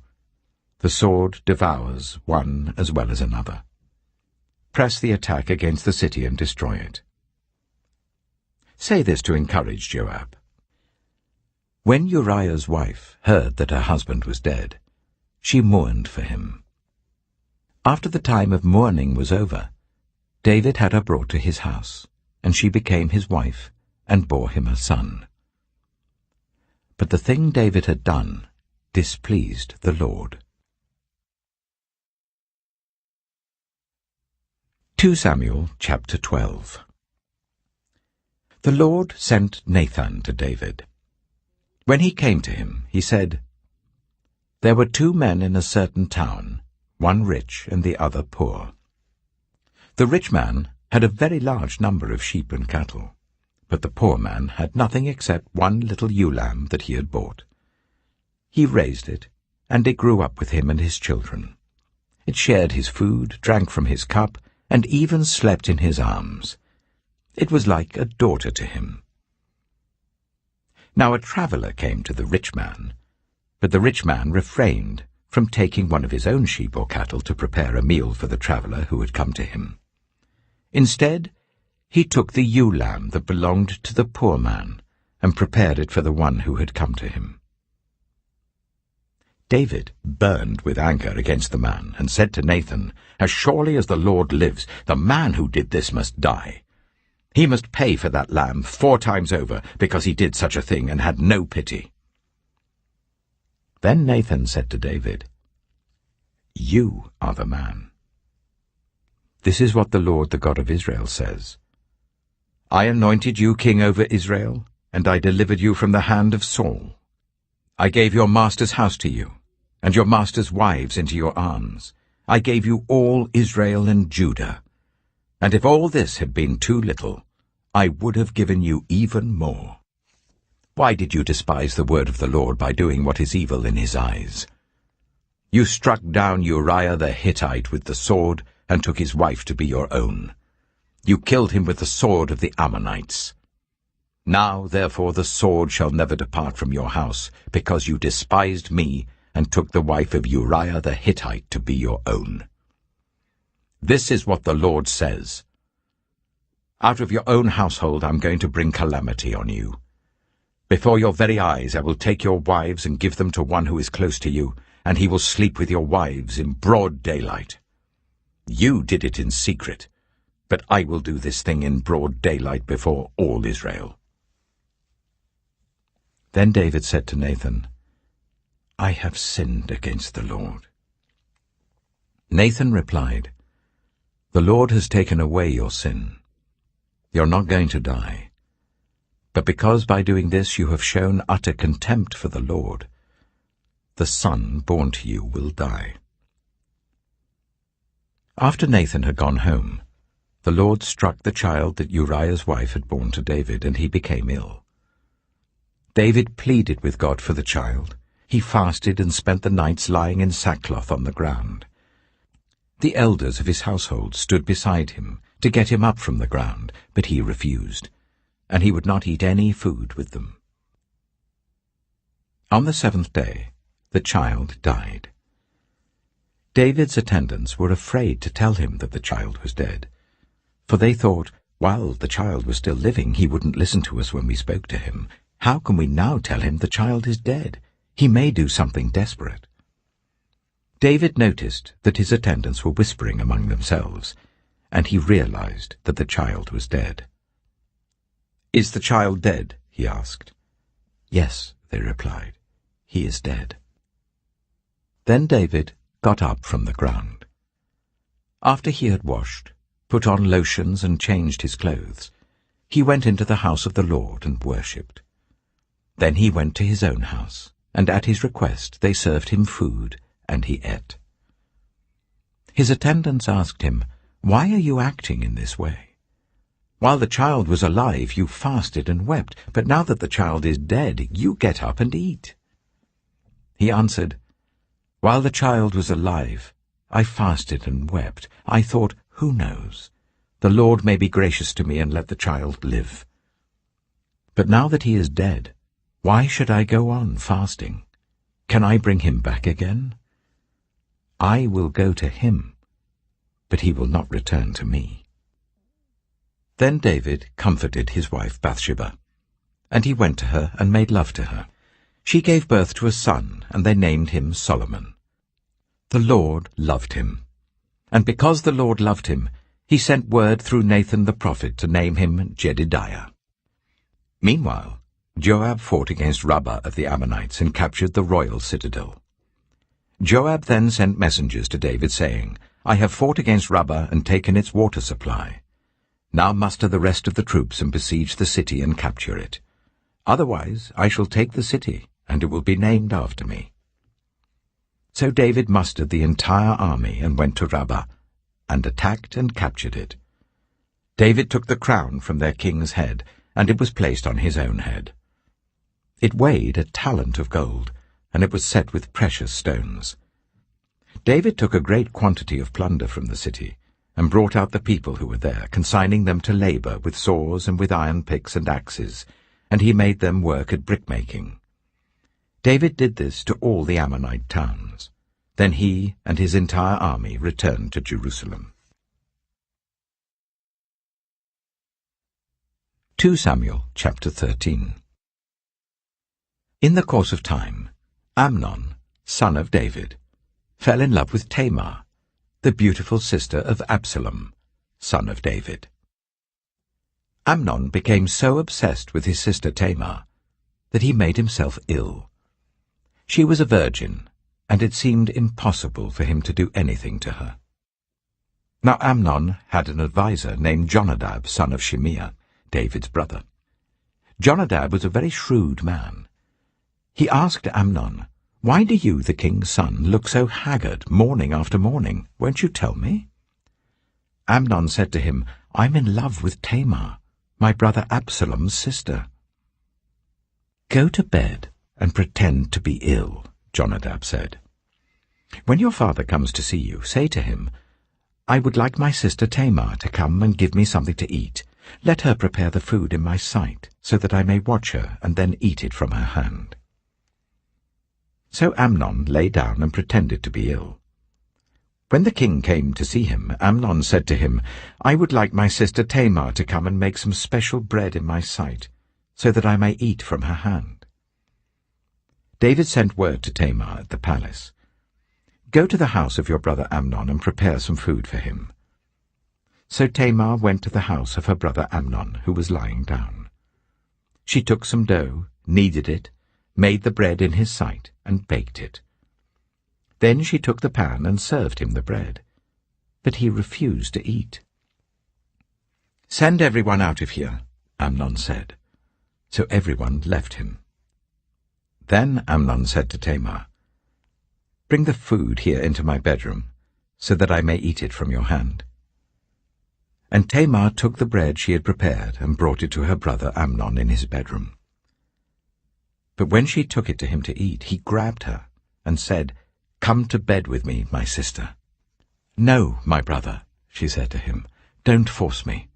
The sword devours one as well as another. Press the attack against the city and destroy it. Say this to encourage Joab. When Uriah's wife heard that her husband was dead, she mourned for him. After the time of mourning was over, David had her brought to his house, and she became his wife and bore him a son. But the thing David had done displeased the Lord. 2 Samuel chapter 12. The Lord sent Nathan to David. When he came to him, he said, There were 2 men in a certain town, one rich and the other poor. The rich man had a very large number of sheep and cattle, but the poor man had nothing except one little ewe lamb that he had bought. He raised it, and it grew up with him and his children. It shared his food, drank from his cup, and even slept in his arms. It was like a daughter to him. Now a traveller came to the rich man, but the rich man refrained from taking one of his own sheep or cattle to prepare a meal for the traveller who had come to him. Instead, he took the ewe lamb that belonged to the poor man and prepared it for the one who had come to him. David burned with anger against the man and said to Nathan, As surely as the Lord lives, the man who did this must die. He must pay for that lamb 4 times over, because he did such a thing and had no pity. Then Nathan said to David, You are the man. This is what the Lord, the God of Israel, says. I anointed you king over Israel, and I delivered you from the hand of Saul. I gave your master's house to you, and your master's wives into your arms. I gave you all Israel and Judah. And if all this had been too little, I would have given you even more. Why did you despise the word of the Lord by doing what is evil in his eyes? You struck down Uriah the Hittite with the sword and took his wife to be your own. You killed him with the sword of the Ammonites. Now, therefore, the sword shall never depart from your house, because you despised me and took the wife of Uriah the Hittite to be your own. This is what the Lord says. Out of your own household I'm going to bring calamity on you. Before your very eyes I will take your wives and give them to one who is close to you, and he will sleep with your wives in broad daylight. You did it in secret, but I will do this thing in broad daylight before all Israel. Then David said to Nathan, I have sinned against the Lord. Nathan replied, The Lord has taken away your sin. You're not going to die. But because by doing this you have shown utter contempt for the Lord, the son born to you will die. After Nathan had gone home, the Lord struck the child that Uriah's wife had borne to David, and he became ill. David pleaded with God for the child. He fasted and spent the nights lying in sackcloth on the ground. The elders of his household stood beside him to get him up from the ground, but he refused, and he would not eat any food with them. On the 7th day, the child died. David's attendants were afraid to tell him that the child was dead, for they thought, while the child was still living, he wouldn't listen to us when we spoke to him. How can we now tell him the child is dead? He may do something desperate. David noticed that his attendants were whispering among themselves, and he realized that the child was dead. "Is the child dead?" he asked. "Yes," they replied, "he is dead." Then David got up from the ground. After he had washed, put on lotions and changed his clothes, he went into the house of the Lord and worshipped. Then he went to his own house, and at his request they served him food, and he ate. His attendants asked him, "Why are you acting in this way? While the child was alive, you fasted and wept, but now that the child is dead, you get up and eat." He answered, "While the child was alive, I fasted and wept. I thought, who knows? The Lord may be gracious to me and let the child live. But now that he is dead, why should I go on fasting? Can I bring him back again? I will go to him, but he will not return to me." Then David comforted his wife Bathsheba, and he went to her and made love to her. She gave birth to a son, and they named him Solomon. The Lord loved him, and because the Lord loved him, he sent word through Nathan the prophet to name him Jedidiah. Meanwhile, Joab fought against Rabbah of the Ammonites and captured the royal citadel. Joab then sent messengers to David, saying, "I have fought against Rabbah and taken its water supply. Now muster the rest of the troops and besiege the city and capture it. Otherwise I shall take the city, and it will be named after me." So David mustered the entire army and went to Rabbah, and attacked and captured it. David took the crown from their king's head, and it was placed on his own head. It weighed 1 talent of gold, and it was set with precious stones. David took a great quantity of plunder from the city, and brought out the people who were there, consigning them to labor with saws and with iron picks and axes, and he made them work at brickmaking. David did this to all the Ammonite towns. Then he and his entire army returned to Jerusalem. 2 Samuel chapter 13. In the course of time, Amnon, son of David, fell in love with Tamar, the beautiful sister of Absalom, son of David. Amnon became so obsessed with his sister Tamar that he made himself ill. She was a virgin, and it seemed impossible for him to do anything to her. Now Amnon had an adviser named Jonadab, son of Shimeah, David's brother. Jonadab was a very shrewd man. He asked Amnon, "Why do you, the king's son, look so haggard morning after morning? Won't you tell me?" Amnon said to him, "I'm in love with Tamar, my brother Absalom's sister." "Go to bed and pretend to be ill," Jonadab said. "When your father comes to see you, say to him, 'I would like my sister Tamar to come and give me something to eat. Let her prepare the food in my sight, so that I may watch her and then eat it from her hand.'" So Amnon lay down and pretended to be ill. When the king came to see him, Amnon said to him, "I would like my sister Tamar to come and make some special bread in my sight, so that I may eat from her hand." David sent word to Tamar at the palace, "Go to the house of your brother Amnon and prepare some food for him." So Tamar went to the house of her brother Amnon, who was lying down. She took some dough, kneaded it, made the bread in his sight, and baked it. Then she took the pan and served him the bread, but he refused to eat. "Send everyone out of here," Amnon said. So everyone left him. Then Amnon said to Tamar, "Bring the food here into my bedroom, so that I may eat it from your hand." And Tamar took the bread she had prepared and brought it to her brother Amnon in his bedroom. But when she took it to him to eat, he grabbed her and said, "Come to bed with me, my sister." "No, my brother," she said to him, "don't force me.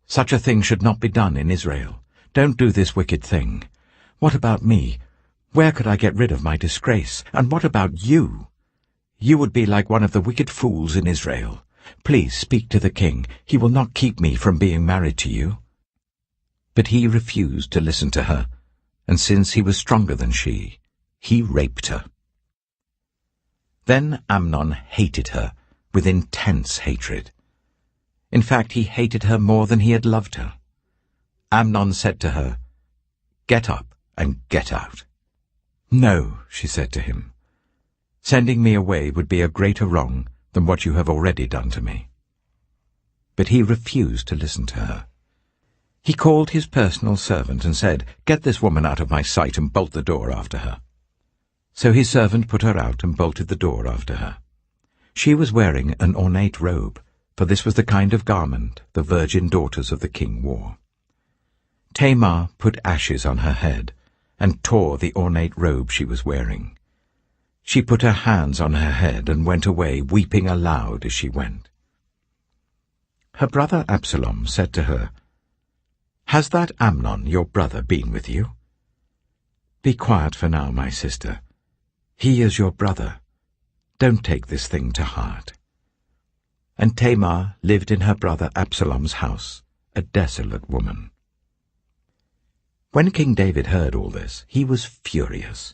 Such a thing should not be done in Israel. Don't do this wicked thing. What about me? Where could I get rid of my disgrace? And what about you? You would be like one of the wicked fools in Israel. Please speak to the king. He will not keep me from being married to you." But he refused to listen to her, and since he was stronger than she, he raped her. Then Amnon hated her with intense hatred. In fact, he hated her more than he had loved her. Amnon said to her, "Get up and get out." "No," she said to him. "Sending me away would be a greater wrong than what you have already done to me." But he refused to listen to her. He called his personal servant and said, "Get this woman out of my sight and bolt the door after her." So his servant put her out and bolted the door after her. She was wearing an ornate robe, for this was the kind of garment the virgin daughters of the king wore. Tamar put ashes on her head and tore the ornate robe she was wearing. She put her hands on her head and went away, weeping aloud as she went. Her brother Absalom said to her, "Has that Amnon, your brother, been with you?" "Be quiet for now, my sister. He is your brother. Don't take this thing to heart." And Tamar lived in her brother Absalom's house, a desolate woman. When King David heard all this, he was furious.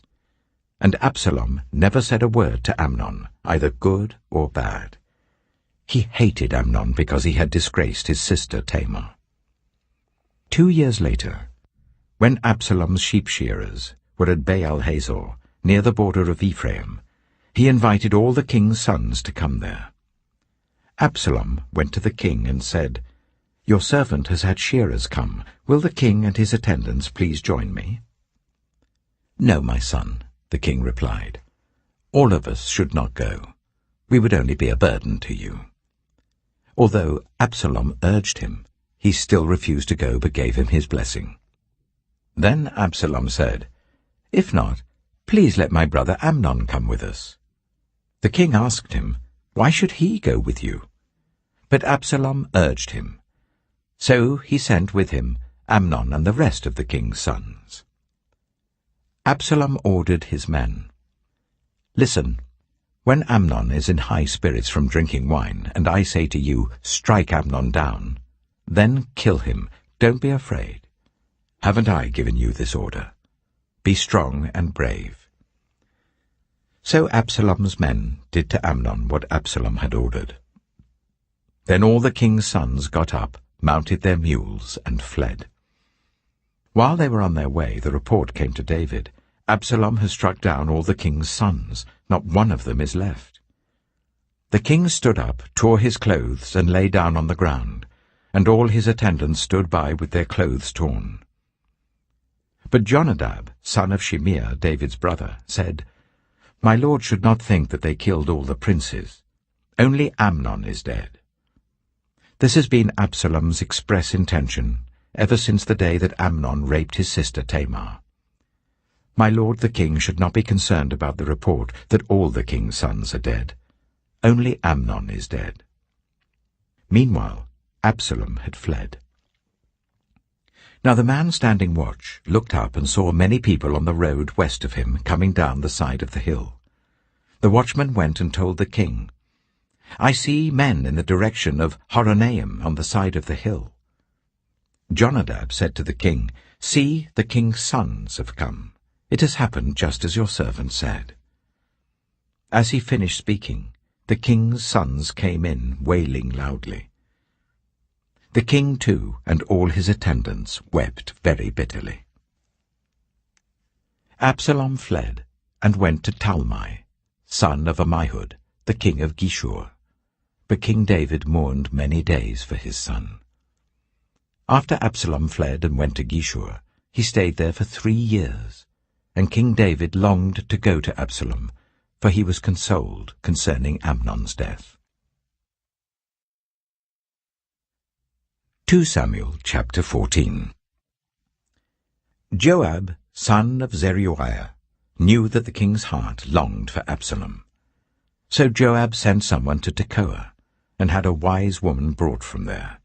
And Absalom never said a word to Amnon, either good or bad. He hated Amnon because he had disgraced his sister Tamar. 2 years later, when Absalom's sheep-shearers were at Baal-Hazor, near the border of Ephraim, he invited all the king's sons to come there. Absalom went to the king and said, "Your servant has had shearers come. Will the king and his attendants please join me?" "No, my son," the king replied. "All of us should not go. We would only be a burden to you." Although Absalom urged him, he still refused to go but gave him his blessing. Then Absalom said, "If not, please let my brother Amnon come with us." The king asked him, "Why should he go with you?" But Absalom urged him. So he sent with him Amnon and the rest of the king's sons. Absalom ordered his men, "Listen, when Amnon is in high spirits from drinking wine, and I say to you, 'Strike Amnon down,' then kill him. Don't be afraid. Haven't I given you this order? Be strong and brave." So Absalom's men did to Amnon what Absalom had ordered. Then all the king's sons got up, mounted their mules, and fled. While they were on their way, the report came to David, "Absalom has struck down all the king's sons. Not one of them is left." The king stood up, tore his clothes, and lay down on the ground, and all his attendants stood by with their clothes torn. But Jonadab, son of Shimeah, David's brother, said, "My lord should not think that they killed all the princes. Only Amnon is dead." This has been Absalom's express intention ever since the day that Amnon raped his sister Tamar. My lord the king should not be concerned about the report that all the king's sons are dead. Only Amnon is dead. Meanwhile, Absalom had fled. Now the man standing watch looked up and saw many people on the road west of him coming down the side of the hill. The watchman went and told the king, "I see men in the direction of Horonaim on the side of the hill." Jonadab said to the king, "See, the king's sons have come. It has happened just as your servant said." As he finished speaking, the king's sons came in, wailing loudly. The king, too, and all his attendants wept very bitterly. Absalom fled and went to Talmai, son of Ammihud, the king of Geshur. But King David mourned many days for his son. After Absalom fled and went to Geshur, he stayed there for 3 years, and King David longed to go to Absalom, for he was consoled concerning Amnon's death. 2 Samuel chapter 14. Joab, son of Zeruiah, knew that the king's heart longed for Absalom. So Joab sent someone to Tekoa, and had a wise woman brought from there.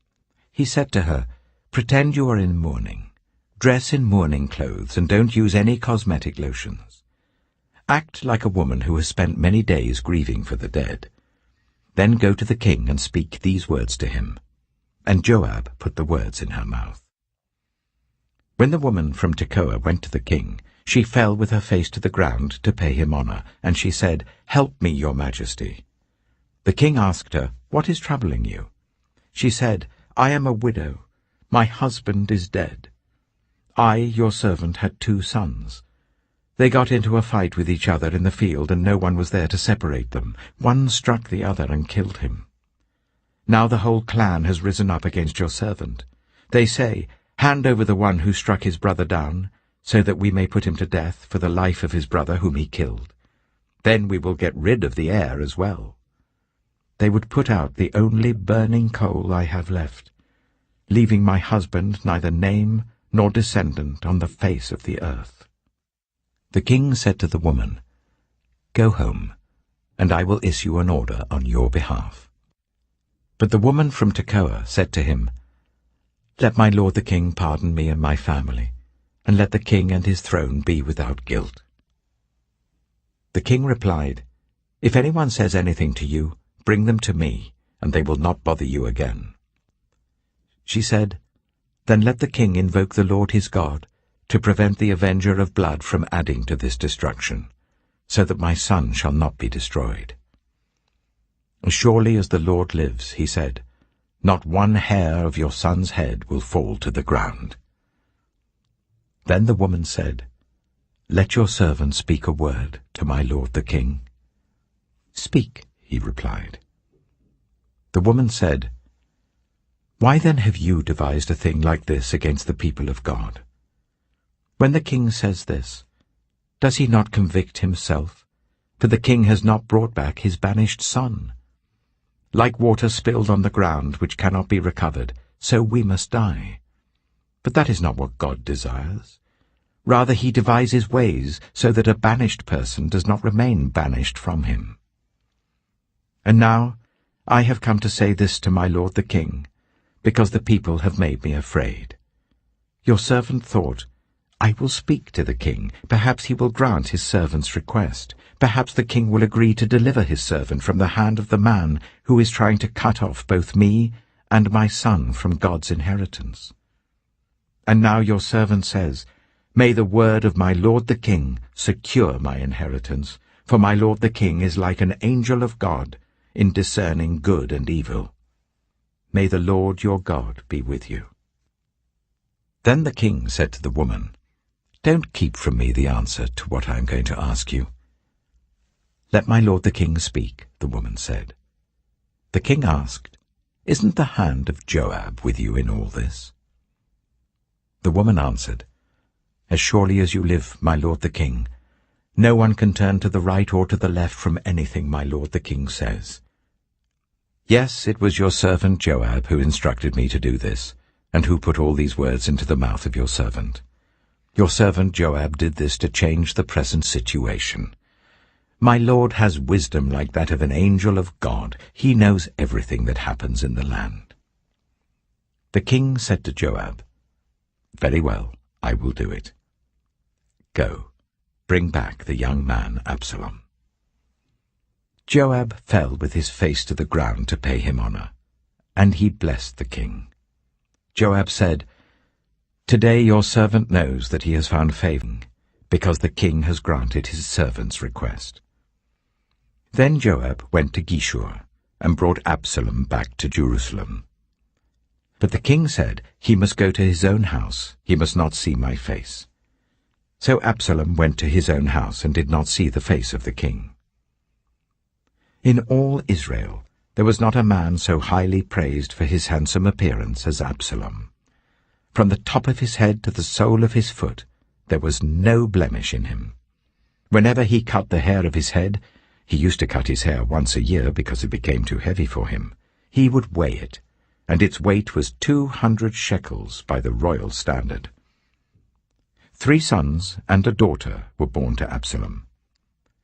He said to her, "Pretend you are in mourning. Dress in mourning clothes, and don't use any cosmetic lotions. Act like a woman who has spent many days grieving for the dead. Then go to the king and speak these words to him." And Joab put the words in her mouth. When the woman from Tekoa went to the king, she fell with her face to the ground to pay him honor, and she said, "Help me, your majesty." The king asked her, "What is troubling you?" She said, "I am a widow. My husband is dead. I, your servant, had 2 sons. They got into a fight with each other in the field, and no one was there to separate them. One struck the other and killed him. Now the whole clan has risen up against your servant. They say, 'Hand over the one who struck his brother down, so that we may put him to death for the life of his brother whom he killed. Then we will get rid of the heir as well.' They would put out the only burning coal I have left, leaving my husband neither name nor descendant on the face of the earth." The king said to the woman, "Go home, and I will issue an order on your behalf." But the woman from Tekoa said to him, "Let my lord the king pardon me and my family, and let the king and his throne be without guilt." The king replied, "If anyone says anything to you, bring them to me, and they will not bother you again." She said, "Then let the king invoke the Lord his God, to prevent the avenger of blood from adding to this destruction, so that my son shall not be destroyed." "As surely as the Lord lives," he said, "not one hair of your son's head will fall to the ground." Then the woman said, "Let your servant speak a word to my lord the king." "Speak," he replied. The woman said, "Why then have you devised a thing like this against the people of God? When the king says this, does he not convict himself? For the king has not brought back his banished son. Like water spilled on the ground which cannot be recovered, so we must die. But that is not what God desires. Rather he devises ways so that a banished person does not remain banished from him. And now I have come to say this to my lord the king, because the people have made me afraid. Your servant thought, 'I will speak to the king. Perhaps he will grant his servant's request. Perhaps the king will agree to deliver his servant from the hand of the man who is trying to cut off both me and my son from God's inheritance.' And now your servant says, 'May the word of my lord the king secure my inheritance, for my lord the king is like an angel of God in discerning good and evil. May the Lord your God be with you.'" Then the king said to the woman, "Don't keep from me the answer to what I am going to ask you." "Let my lord the king speak," the woman said. The king asked, "Isn't the hand of Joab with you in all this?" The woman answered, "As surely as you live, my lord the king, no one can turn to the right or to the left from anything my lord the king says. Yes, it was your servant Joab who instructed me to do this, and who put all these words into the mouth of your servant. Your servant Joab did this to change the present situation. My lord has wisdom like that of an angel of God. He knows everything that happens in the land." The king said to Joab, "Very well, I will do it. Go, bring back the young man Absalom." Joab fell with his face to the ground to pay him honor, and he blessed the king. Joab said, "Today your servant knows that he has found favor, because the king has granted his servant's request." Then Joab went to Geshur and brought Absalom back to Jerusalem. But the king said, "He must go to his own house. He must not see my face." So Absalom went to his own house and did not see the face of the king. In all Israel there was not a man so highly praised for his handsome appearance as Absalom. From the top of his head to the sole of his foot there was no blemish in him. Whenever he cut the hair of his head, he used to cut his hair once a year because it became too heavy for him, he would weigh it, and its weight was 200 shekels by the royal standard. 3 sons and a daughter were born to Absalom.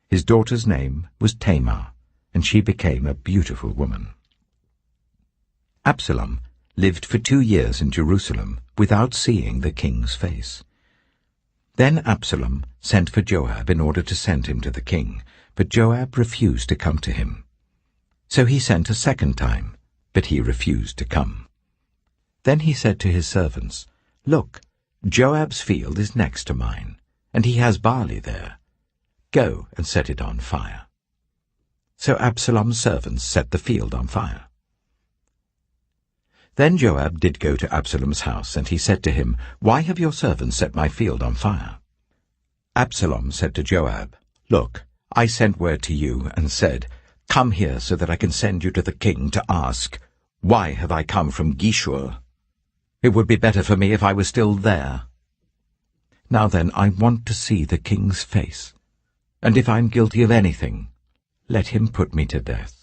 His daughter's name was Tamar, and she became a beautiful woman. Absalom lived for 2 years in Jerusalem without seeing the king's face. Then Absalom sent for Joab in order to send him to the king, but Joab refused to come to him. So he sent a second time, but he refused to come. Then he said to his servants, "Look, Joab's field is next to mine, and he has barley there. Go and set it on fire." So Absalom's servants set the field on fire. Then Joab did go to Absalom's house, and he said to him, "Why have your servants set my field on fire?" Absalom said to Joab, "Look, I sent word to you and said, 'Come here so that I can send you to the king to ask, why have I come from Geshur? It would be better for me if I was still there. Now then, I want to see the king's face, and if I'm guilty of anything, let him put me to death.'"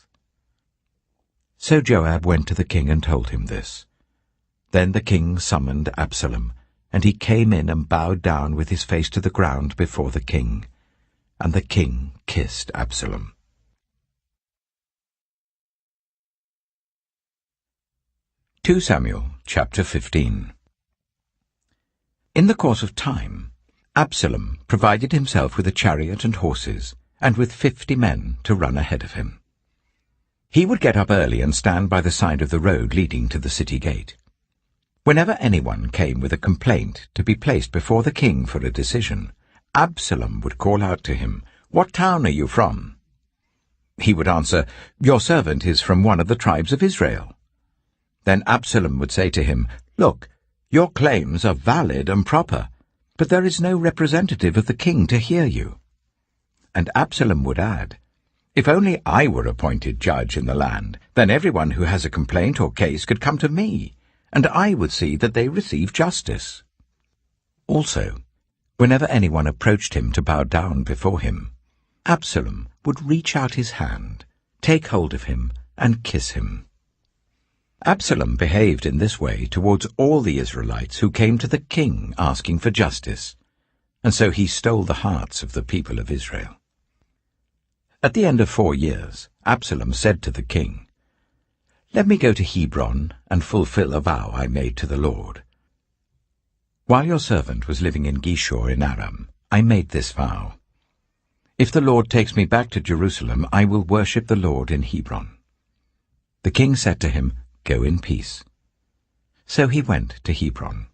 So Joab went to the king and told him this. Then the king summoned Absalom, and he came in and bowed down with his face to the ground before the king, and the king kissed Absalom. 2 Samuel chapter 15. In the course of time, Absalom provided himself with a chariot and horses, and with 50 men to run ahead of him. He would get up early and stand by the side of the road leading to the city gate. Whenever anyone came with a complaint to be placed before the king for a decision, Absalom would call out to him, "What town are you from?" He would answer, "Your servant is from one of the tribes of Israel." Then Absalom would say to him, "Look, your claims are valid and proper, but there is no representative of the king to hear you." And Absalom would add, "If only I were appointed judge in the land, then everyone who has a complaint or case could come to me, and I would see that they receive justice." Also, whenever anyone approached him to bow down before him, Absalom would reach out his hand, take hold of him, and kiss him. Absalom behaved in this way towards all the Israelites who came to the king asking for justice, and so he stole the hearts of the people of Israel. At the end of 4 years, Absalom said to the king, "Let me go to Hebron and fulfill a vow I made to the Lord. While your servant was living in Geshur in Aram, I made this vow. If the Lord takes me back to Jerusalem, I will worship the Lord in Hebron." The king said to him, "Go in peace." So he went to Hebron.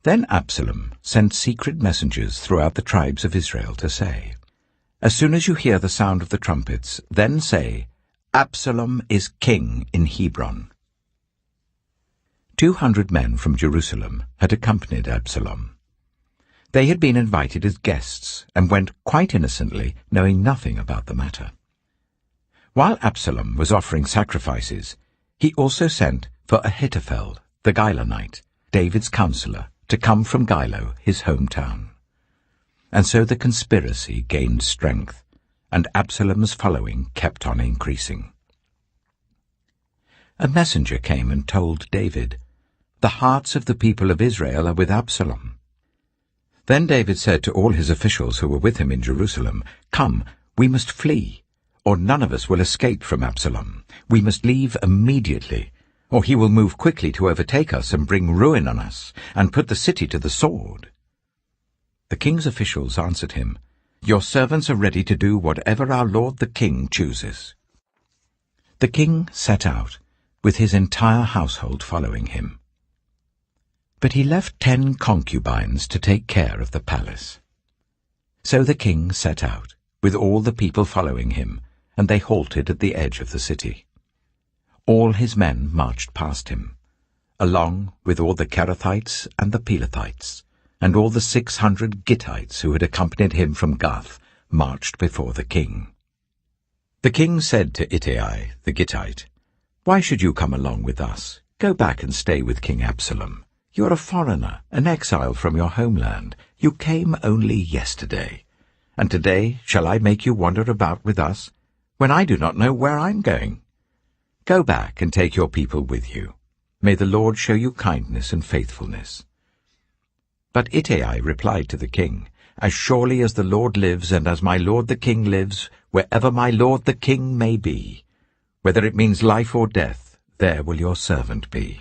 Then Absalom sent secret messengers throughout the tribes of Israel to say, "As soon as you hear the sound of the trumpets, then say, 'Absalom is king in Hebron.'" 200 men from Jerusalem had accompanied Absalom. They had been invited as guests and went quite innocently, knowing nothing about the matter. While Absalom was offering sacrifices, he also sent for Ahithophel, the Gilonite, David's counselor, to come from Gilo, his hometown. And so the conspiracy gained strength, and Absalom's following kept on increasing. A messenger came and told David, "The hearts of the people of Israel are with Absalom." Then David said to all his officials who were with him in Jerusalem, "Come, we must flee, or none of us will escape from Absalom. We must leave immediately, or he will move quickly to overtake us and bring ruin on us, and put the city to the sword." The king's officials answered him, "Your servants are ready to do whatever our lord the king chooses." The king set out, with his entire household following him. But he left 10 concubines to take care of the palace. So the king set out, with all the people following him, and they halted at the edge of the city. All his men marched past him, along with all the Kerethites and the Pelethites, and all the 600 Gittites who had accompanied him from Gath marched before the king. The king said to Ittai the Gittite, "Why should you come along with us? Go back and stay with King Absalom. You are a foreigner, an exile from your homeland. You came only yesterday, and today shall I make you wander about with us, when I do not know where I am going? Go back and take your people with you. May the Lord show you kindness and faithfulness." But Ittai replied to the king, "As surely as the Lord lives, and as my lord the king lives, wherever my lord the king may be, whether it means life or death, there will your servant be."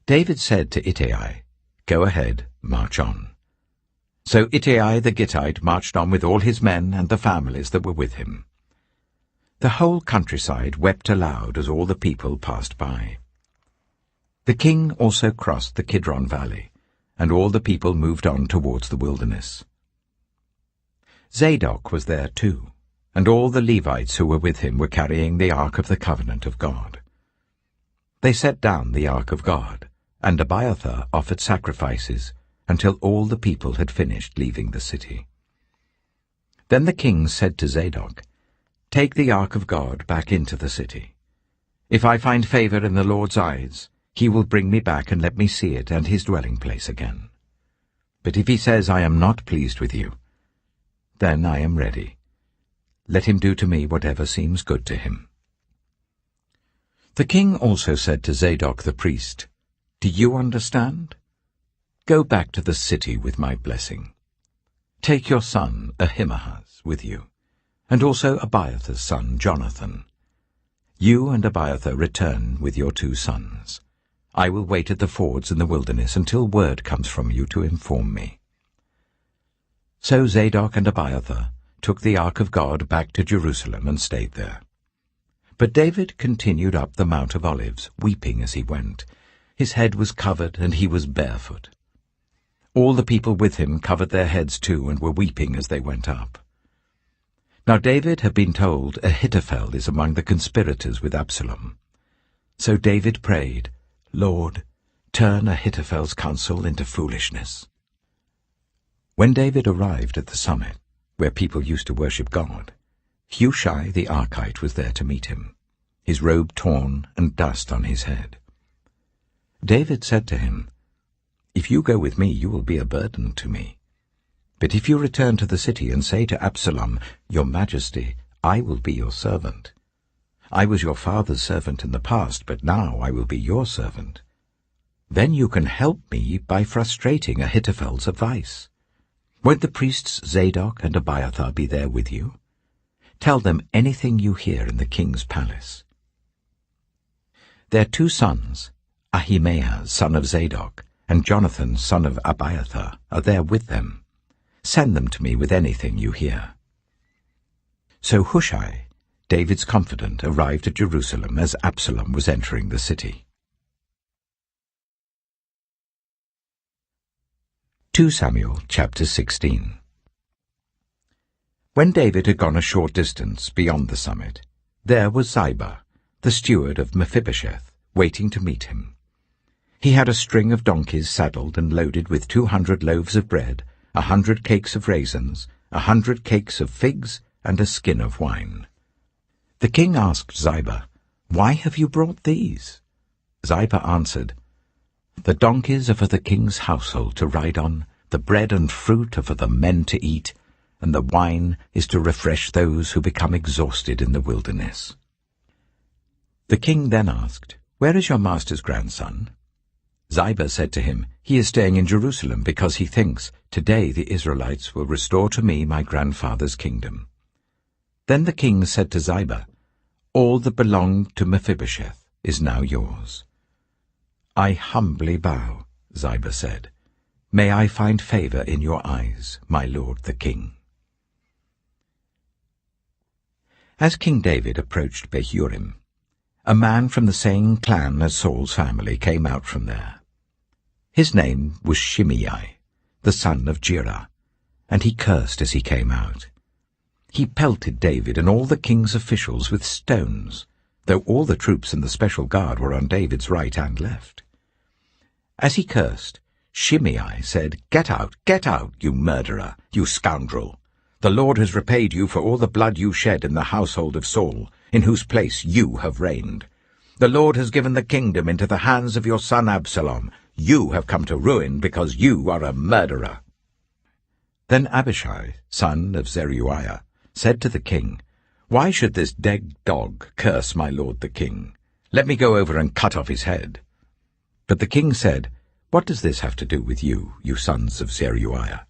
David said to Ittai, "Go ahead, march on." So Ittai the Gittite marched on with all his men and the families that were with him. The whole countryside wept aloud as all the people passed by. The king also crossed the Kidron Valley, and all the people moved on towards the wilderness. Zadok was there too, and all the Levites who were with him were carrying the Ark of the Covenant of God. They set down the ark of God, and Abiathar offered sacrifices until all the people had finished leaving the city. Then the king said to Zadok, "Take the ark of God back into the city. If I find favor in the Lord's eyes, he will bring me back and let me see it and his dwelling place again. But if he says, I am not pleased with you, then I am ready. Let him do to me whatever seems good to him." The king also said to Zadok the priest, "Do you understand? Go back to the city with my blessing. Take your son Ahimaaz with you, and also Abiathar's son Jonathan. You and Abiathar return with your 2 sons. I will wait at the fords in the wilderness until word comes from you to inform me." So Zadok and Abiathar took the ark of God back to Jerusalem and stayed there. But David continued up the Mount of Olives, weeping as he went. His head was covered, and he was barefoot. All the people with him covered their heads too, and were weeping as they went up. Now David had been told Ahithophel is among the conspirators with Absalom. So David prayed, "Lord, turn Ahithophel's counsel into foolishness." When David arrived at the summit, where people used to worship God, Hushai the Archite was there to meet him, his robe torn and dust on his head. David said to him, "If you go with me, you will be a burden to me. But if you return to the city and say to Absalom, 'Your Majesty, I will be your servant. I was your father's servant in the past, but now I will be your servant,' then you can help me by frustrating Ahithophel's advice. Won't the priests Zadok and Abiathar be there with you? Tell them anything you hear in the king's palace." Their 2 sons, Ahimaaz son of Zadok and Jonathan son of Abiathar, are there with them. Send them to me with anything you hear." So Hushai, David's confidant, arrived at Jerusalem as Absalom was entering the city. 2 Samuel chapter 16. When David had gone a short distance beyond the summit, there was Ziba, the steward of Mephibosheth, waiting to meet him. He had a string of donkeys saddled and loaded with 200 loaves of bread, 100 cakes of raisins, 100 cakes of figs, and a skin of wine. The king asked Ziba, "Why have you brought these?" Ziba answered, "The donkeys are for the king's household to ride on, the bread and fruit are for the men to eat, and the wine is to refresh those who become exhausted in the wilderness." The king then asked, "Where is your master's grandson?" Ziba said to him, "He is staying in Jerusalem because he thinks, 'Today the Israelites will restore to me my grandfather's kingdom.'" Then the king said to Ziba, "All that belonged to Mephibosheth is now yours." "I humbly bow," Ziba said. "May I find favor in your eyes, my lord the king." As King David approached Bahurim, a man from the same clan as Saul's family came out from there. His name was Shimei, the son of Jirah, and he cursed as he came out. He pelted David and all the king's officials with stones, though all the troops in the special guard were on David's right and left. As he cursed, Shimei said, get out, you murderer, you scoundrel! The Lord has repaid you for all the blood you shed in the household of Saul, in whose place you have reigned. The Lord has given the kingdom into the hands of your son Absalom. You have come to ruin because you are a murderer." Then Abishai, son of Zeruiah, said to the king, "Why should this dead dog curse my lord the king? Let me go over and cut off his head." But the king said, "What does this have to do with you, you sons of Zeruiah?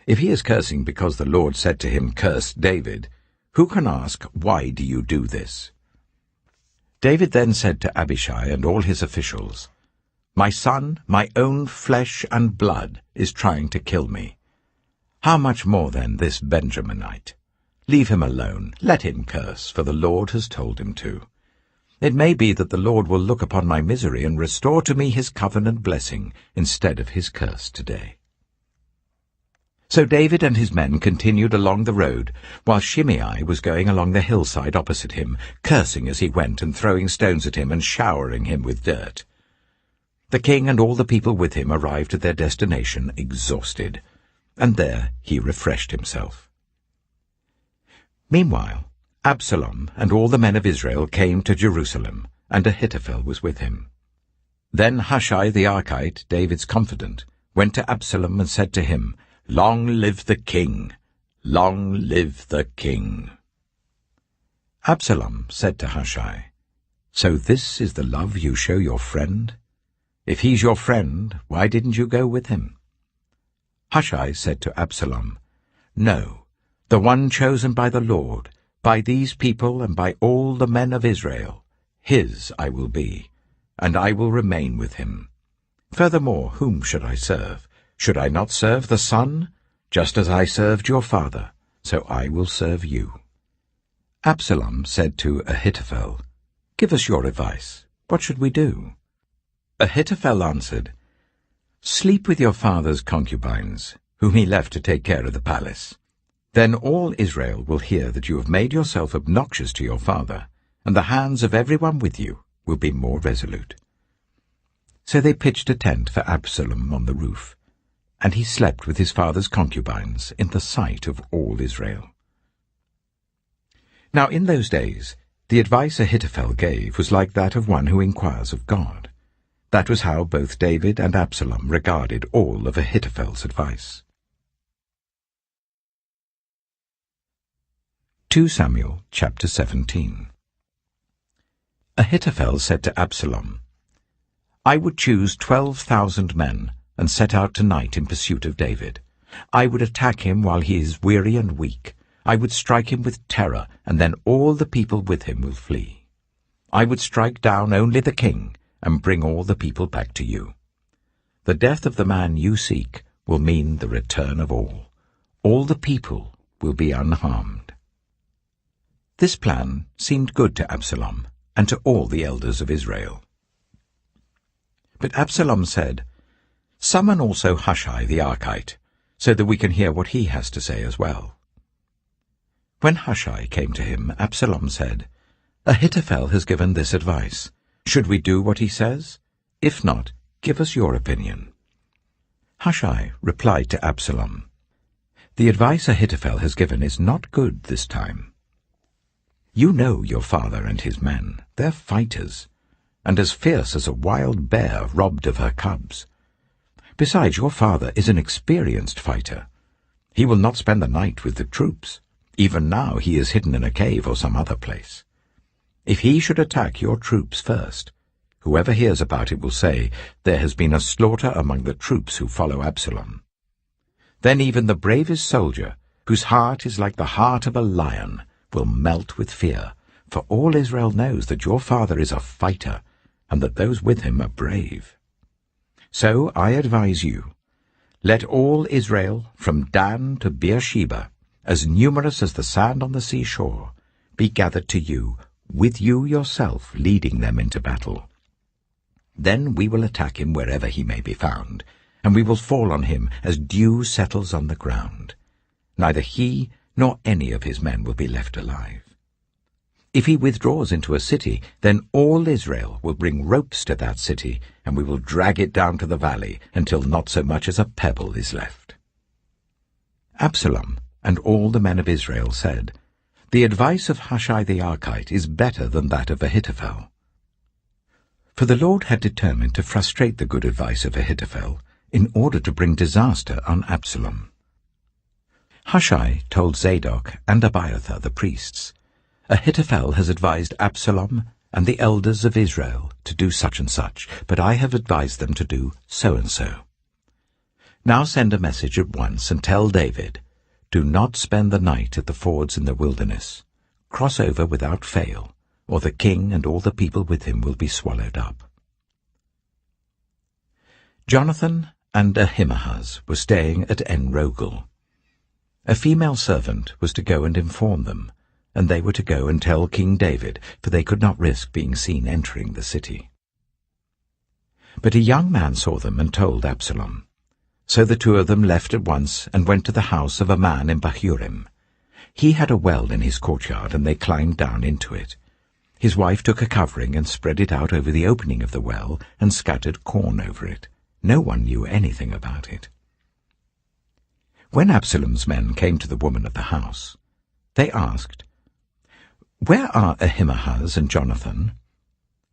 If he is cursing because the Lord said to him, 'Curse David,' who can ask, 'Why do you do this?'" David then said to Abishai and all his officials, "My son, my own flesh and blood, is trying to kill me. How much more then this Benjaminite? Leave him alone, let him curse, for the Lord has told him to. It may be that the Lord will look upon my misery and restore to me his covenant blessing instead of his curse today." So David and his men continued along the road, while Shimei was going along the hillside opposite him, cursing as he went and throwing stones at him and showering him with dirt. The king and all the people with him arrived at their destination exhausted, and there he refreshed himself. Meanwhile, Absalom and all the men of Israel came to Jerusalem, and Ahithophel was with him. Then Hushai the Archite, David's confidant, went to Absalom and said to him, "Long live the king! Long live the king!" Absalom said to Hushai, "So this is the love you show your friend? If he's your friend, why didn't you go with him?" Hushai said to Absalom, "No, the one chosen by the Lord, by these people and by all the men of Israel, his I will be, and I will remain with him. Furthermore, whom should I serve? Should I not serve the son? Just as I served your father, so I will serve you." Absalom said to Ahithophel, "Give us your advice. What should we do?" Ahithophel answered, "Sleep with your father's concubines, whom he left to take care of the palace. Then all Israel will hear that you have made yourself obnoxious to your father, and the hands of everyone with you will be more resolute." So they pitched a tent for Absalom on the roof, and he slept with his father's concubines in the sight of all Israel. Now in those days the advice Ahithophel gave was like that of one who inquires of God. That was how both David and Absalom regarded all of Ahithophel's advice. 2 Samuel chapter 17. Ahithophel said to Absalom, "I would choose 12,000 men and set out tonight in pursuit of David. I would attack him while he is weary and weak. I would strike him with terror, and then all the people with him will flee. I would strike down only the king and bring all the people back to you. The death of the man you seek will mean the return of all. All the people will be unharmed." This plan seemed good to Absalom and to all the elders of Israel. But Absalom said, "Summon also Hushai the Archite, so that we can hear what he has to say as well." When Hushai came to him, Absalom said, "Ahithophel has given this advice. Should we do what he says? If not, give us your opinion." Hushai replied to Absalom, "The advice Ahithophel has given is not good this time. You know your father and his men. They're fighters, and as fierce as a wild bear robbed of her cubs. Besides, your father is an experienced fighter. He will not spend the night with the troops. Even now he is hidden in a cave or some other place. If he should attack your troops first, whoever hears about it will say, 'There has been a slaughter among the troops who follow Absalom.' Then even the bravest soldier, whose heart is like the heart of a lion, will melt with fear, for all Israel knows that your father is a fighter, and that those with him are brave. So I advise you, let all Israel, from Dan to Beersheba, as numerous as the sand on the seashore, be gathered to you, with you yourself leading them into battle. Then we will attack him wherever he may be found, and we will fall on him as dew settles on the ground. Neither he nor any of his men will be left alive. If he withdraws into a city, then all Israel will bring ropes to that city, and we will drag it down to the valley until not so much as a pebble is left." Absalom and all the men of Israel said, "The advice of Hushai the Archite is better than that of Ahithophel." For the Lord had determined to frustrate the good advice of Ahithophel in order to bring disaster on Absalom. Hushai told Zadok and Abiathar the priests, "Ahithophel has advised Absalom and the elders of Israel to do such and such, but I have advised them to do so and so. Now send a message at once and tell David, 'Do not spend the night at the fords in the wilderness. Cross over without fail, or the king and all the people with him will be swallowed up.'" Jonathan and Ahimaaz were staying at En-Rogel. A female servant was to go and inform them, and they were to go and tell King David, for they could not risk being seen entering the city. But a young man saw them and told Absalom. So the two of them left at once and went to the house of a man in Bahurim. He had a well in his courtyard, and they climbed down into it. His wife took a covering and spread it out over the opening of the well and scattered corn over it. No one knew anything about it. When Absalom's men came to the woman of the house, they asked, "Where are Ahimaaz and Jonathan?"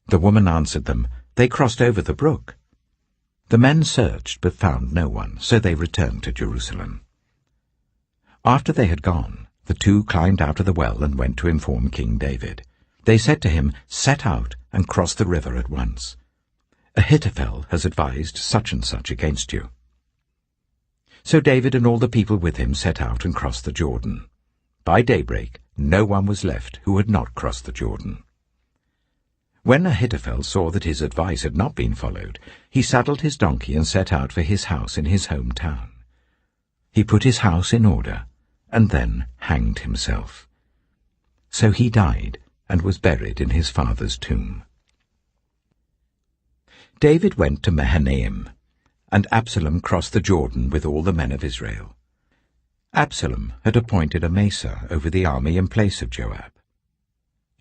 The woman answered them, "They crossed over the brook." The men searched but found no one, so they returned to Jerusalem. After they had gone, the two climbed out of the well and went to inform King David. They said to him, "Set out and cross the river at once. Ahithophel has advised such and such against you." So David and all the people with him set out and crossed the Jordan. By daybreak, no one was left who had not crossed the Jordan. When Ahithophel saw that his advice had not been followed, he saddled his donkey and set out for his house in his hometown. He put his house in order and then hanged himself. So he died and was buried in his father's tomb. David went to Mahanaim, and Absalom crossed the Jordan with all the men of Israel. Absalom had appointed Amasa over the army in place of Joab.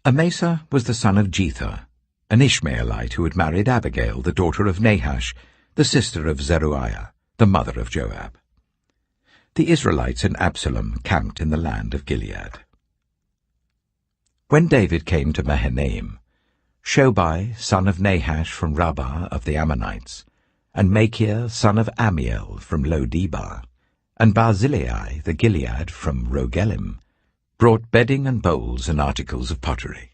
Amasa was the son of Jether, an Ishmaelite who had married Abigail, the daughter of Nahash, the sister of Zeruiah, the mother of Joab. The Israelites and Absalom camped in the land of Gilead. When David came to Mahanaim, Shobai, son of Nahash from Rabbah of the Ammonites, and Machir, son of Amiel from Lo-debar, and Barzillai the Gilead from Rogelim, brought bedding and bowls and articles of pottery.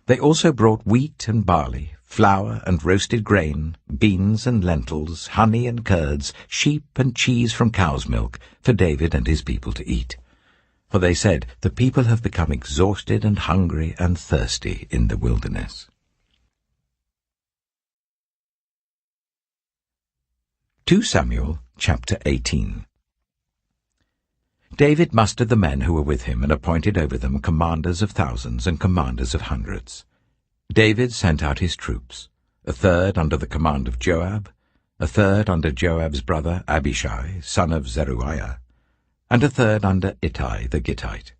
They also brought wheat and barley, flour and roasted grain, beans and lentils, honey and curds, sheep and cheese from cow's milk, for David and his people to eat. For they said, "The people have become exhausted and hungry and thirsty in the wilderness." 2 Samuel chapter 18. David mustered the men who were with him and appointed over them commanders of thousands and commanders of hundreds. David sent out his troops, a third under the command of Joab, a third under Joab's brother Abishai, son of Zeruiah, and a third under Ittai the Gittite.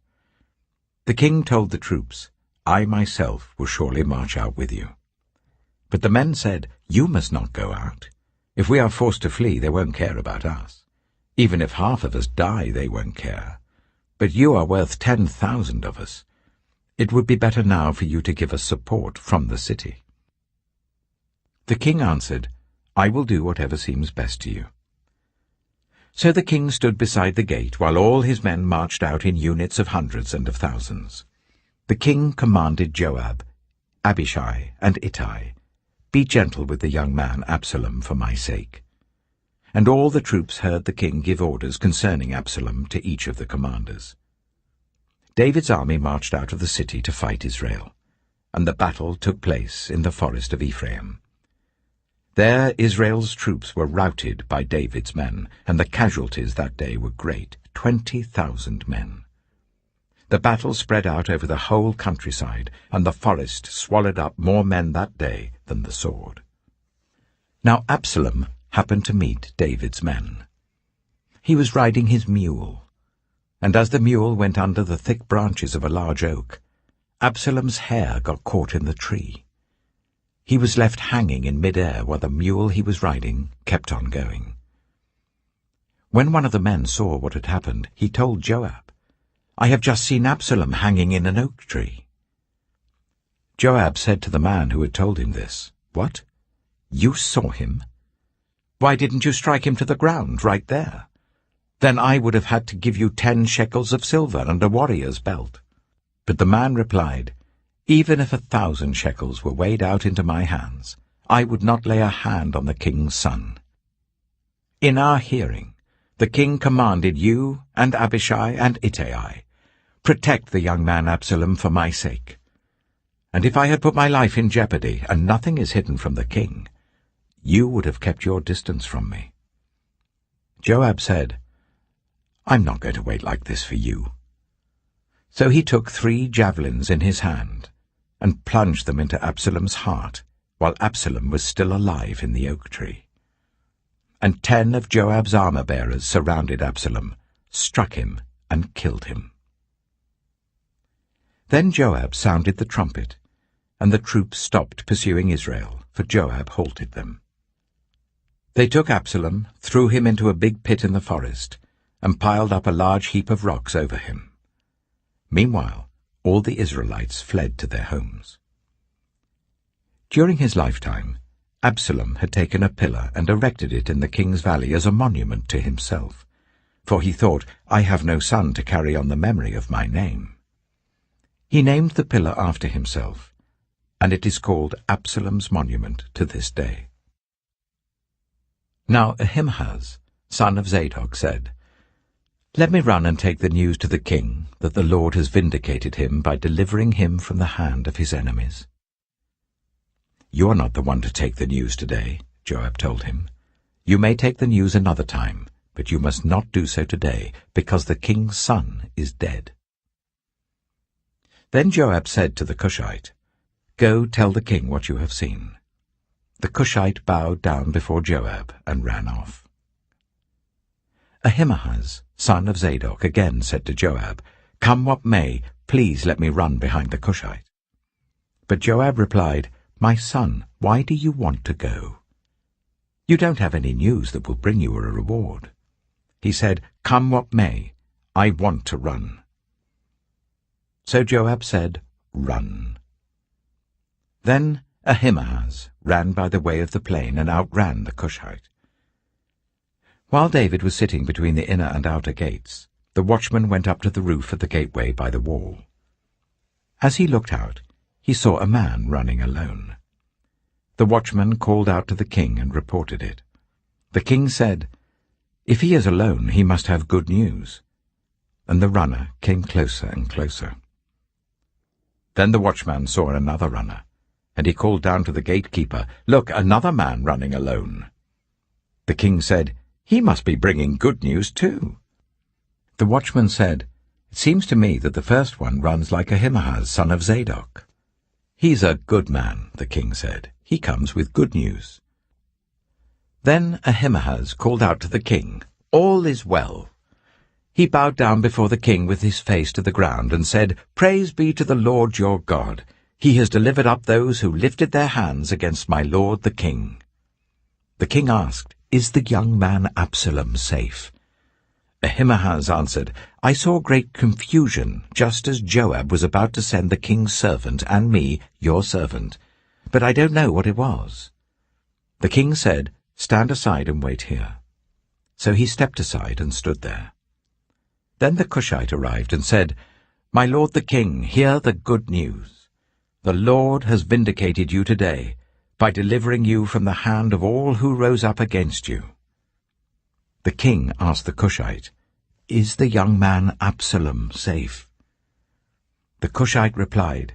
The king told the troops, "I myself will surely march out with you." But the men said, "You must not go out. If we are forced to flee, they won't care about us. Even if half of us die, they won't care. But you are worth 10,000 of us. It would be better now for you to give us support from the city." The king answered, "I will do whatever seems best to you." So the king stood beside the gate while all his men marched out in units of hundreds and of thousands. The king commanded Joab, Abishai, and Ittai, "Be gentle with the young man Absalom for my sake." And all the troops heard the king give orders concerning Absalom to each of the commanders. David's army marched out of the city to fight Israel, and the battle took place in the forest of Ephraim. There Israel's troops were routed by David's men, and the casualties that day were great, 20,000 men. The battle spread out over the whole countryside, and the forest swallowed up more men that day than the sword. Now Absalom happened to meet David's men. He was riding his mule, and as the mule went under the thick branches of a large oak, Absalom's hair got caught in the tree. He was left hanging in mid-air while the mule he was riding kept on going. When one of the men saw what had happened, he told Joab, "I have just seen Absalom hanging in an oak tree." Joab said to the man who had told him this, "What? You saw him? Why didn't you strike him to the ground right there? Then I would have had to give you 10 shekels of silver and a warrior's belt." But the man replied, "Even if 1,000 shekels were weighed out into my hands, I would not lay a hand on the king's son. In our hearing, the king commanded you and Abishai and Ittai, protect the young man Absalom for my sake. And if I had put my life in jeopardy, and nothing is hidden from the king, you would have kept your distance from me." Joab said, "I'm not going to wait like this for you." So he took 3 javelins in his hand and plunged them into Absalom's heart while Absalom was still alive in the oak tree. and 10 of Joab's armor-bearers surrounded Absalom, struck him, and killed him. Then Joab sounded the trumpet, and the troops stopped pursuing Israel, for Joab halted them. They took Absalom, threw him into a big pit in the forest, and piled up a large heap of rocks over him. Meanwhile, all the Israelites fled to their homes. During his lifetime, Absalom had taken a pillar and erected it in the king's valley as a monument to himself, for he thought, I have no son to carry on the memory of my name. He named the pillar after himself, and it is called Absalom's monument to this day. Now Ahimaaz, son of Zadok, said, Let me run and take the news to the king that the Lord has vindicated him by delivering him from the hand of his enemies. You are not the one to take the news today, Joab told him. You may take the news another time, but you must not do so today, because the king's son is dead. Then Joab said to the Cushite, Go tell the king what you have seen. The Cushite bowed down before Joab and ran off. Ahimaaz, son of Zadok, again said to Joab, Come what may, please let me run behind the Cushite. But Joab replied, My son, why do you want to go? You don't have any news that will bring you a reward. He said, Come what may, I want to run. So Joab said, Run. Then Ahimaaz ran by the way of the plain and outran the Cushite. While David was sitting between the inner and outer gates, the watchman went up to the roof of the gateway by the wall. As he looked out, he saw a man running alone. The watchman called out to the king and reported it. The king said, If he is alone, he must have good news. And the runner came closer and closer. Then the watchman saw another runner, and he called down to the gatekeeper, Look, another man running alone. The king said, He must be bringing good news too. The watchman said, It seems to me that the first one runs like Ahimaaz, son of Zadok. He's a good man, the king said. He comes with good news. Then Ahimaaz called out to the king, All is well. He bowed down before the king with his face to the ground and said, Praise be to the Lord your God. He has delivered up those who lifted their hands against my lord the king. The king asked, Is the young man Absalom safe? Ahimaaz answered, I saw great confusion, just as Joab was about to send the king's servant and me, your servant, but I don't know what it was. The king said, Stand aside and wait here. So he stepped aside and stood there. Then the Cushite arrived and said, My lord the king, hear the good news. The Lord has vindicated you today by delivering you from the hand of all who rose up against you. The king asked the Cushite, Is the young man Absalom safe? The Cushite replied,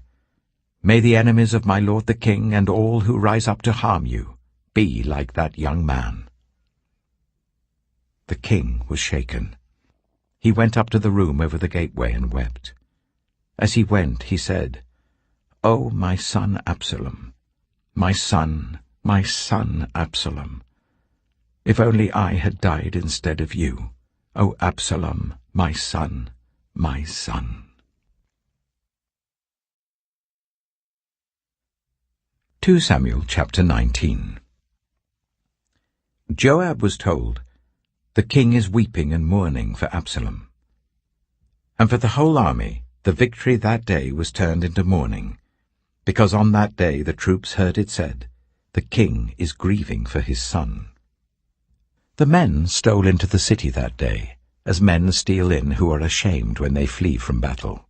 May the enemies of my lord the king and all who rise up to harm you be like that young man. The king was shaken. He went up to the room over the gateway and wept. As he went, he said, O my son Absalom, my son Absalom, if only I had died instead of you, O Absalom, my son, my son. 2 Samuel chapter 19. Joab was told, The king is weeping and mourning for Absalom. And for the whole army, the victory that day was turned into mourning, because on that day the troops heard it said, The king is grieving for his son. The men stole into the city that day, as men steal in who are ashamed when they flee from battle.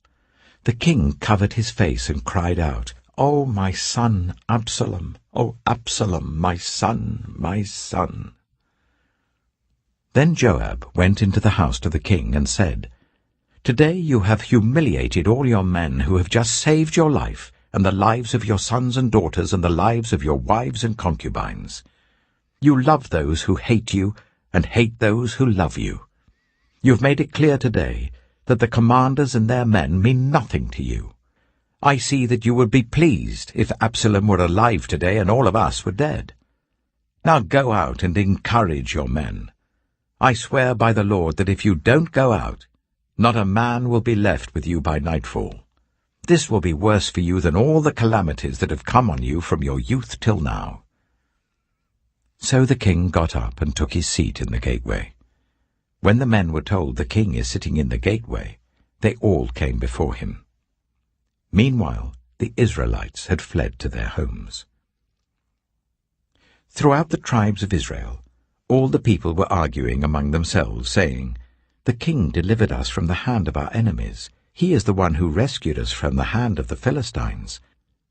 The king covered his face and cried out, O my son Absalom, O Absalom, my son, my son. Then Joab went into the house to the king and said, Today you have humiliated all your men who have just saved your life, and the lives of your sons and daughters, and the lives of your wives and concubines. You love those who hate you, and hate those who love you. You have made it clear today that the commanders and their men mean nothing to you. I see that you would be pleased if Absalom were alive today and all of us were dead. Now go out and encourage your men. I swear by the Lord that if you don't go out, not a man will be left with you by nightfall. This will be worse for you than all the calamities that have come on you from your youth till now." So the king got up and took his seat in the gateway. When the men were told, "The king is sitting in the gateway," they all came before him. Meanwhile, the Israelites had fled to their homes. Throughout the tribes of Israel, all the people were arguing among themselves, saying, "The king delivered us from the hand of our enemies. He is the one who rescued us from the hand of the Philistines.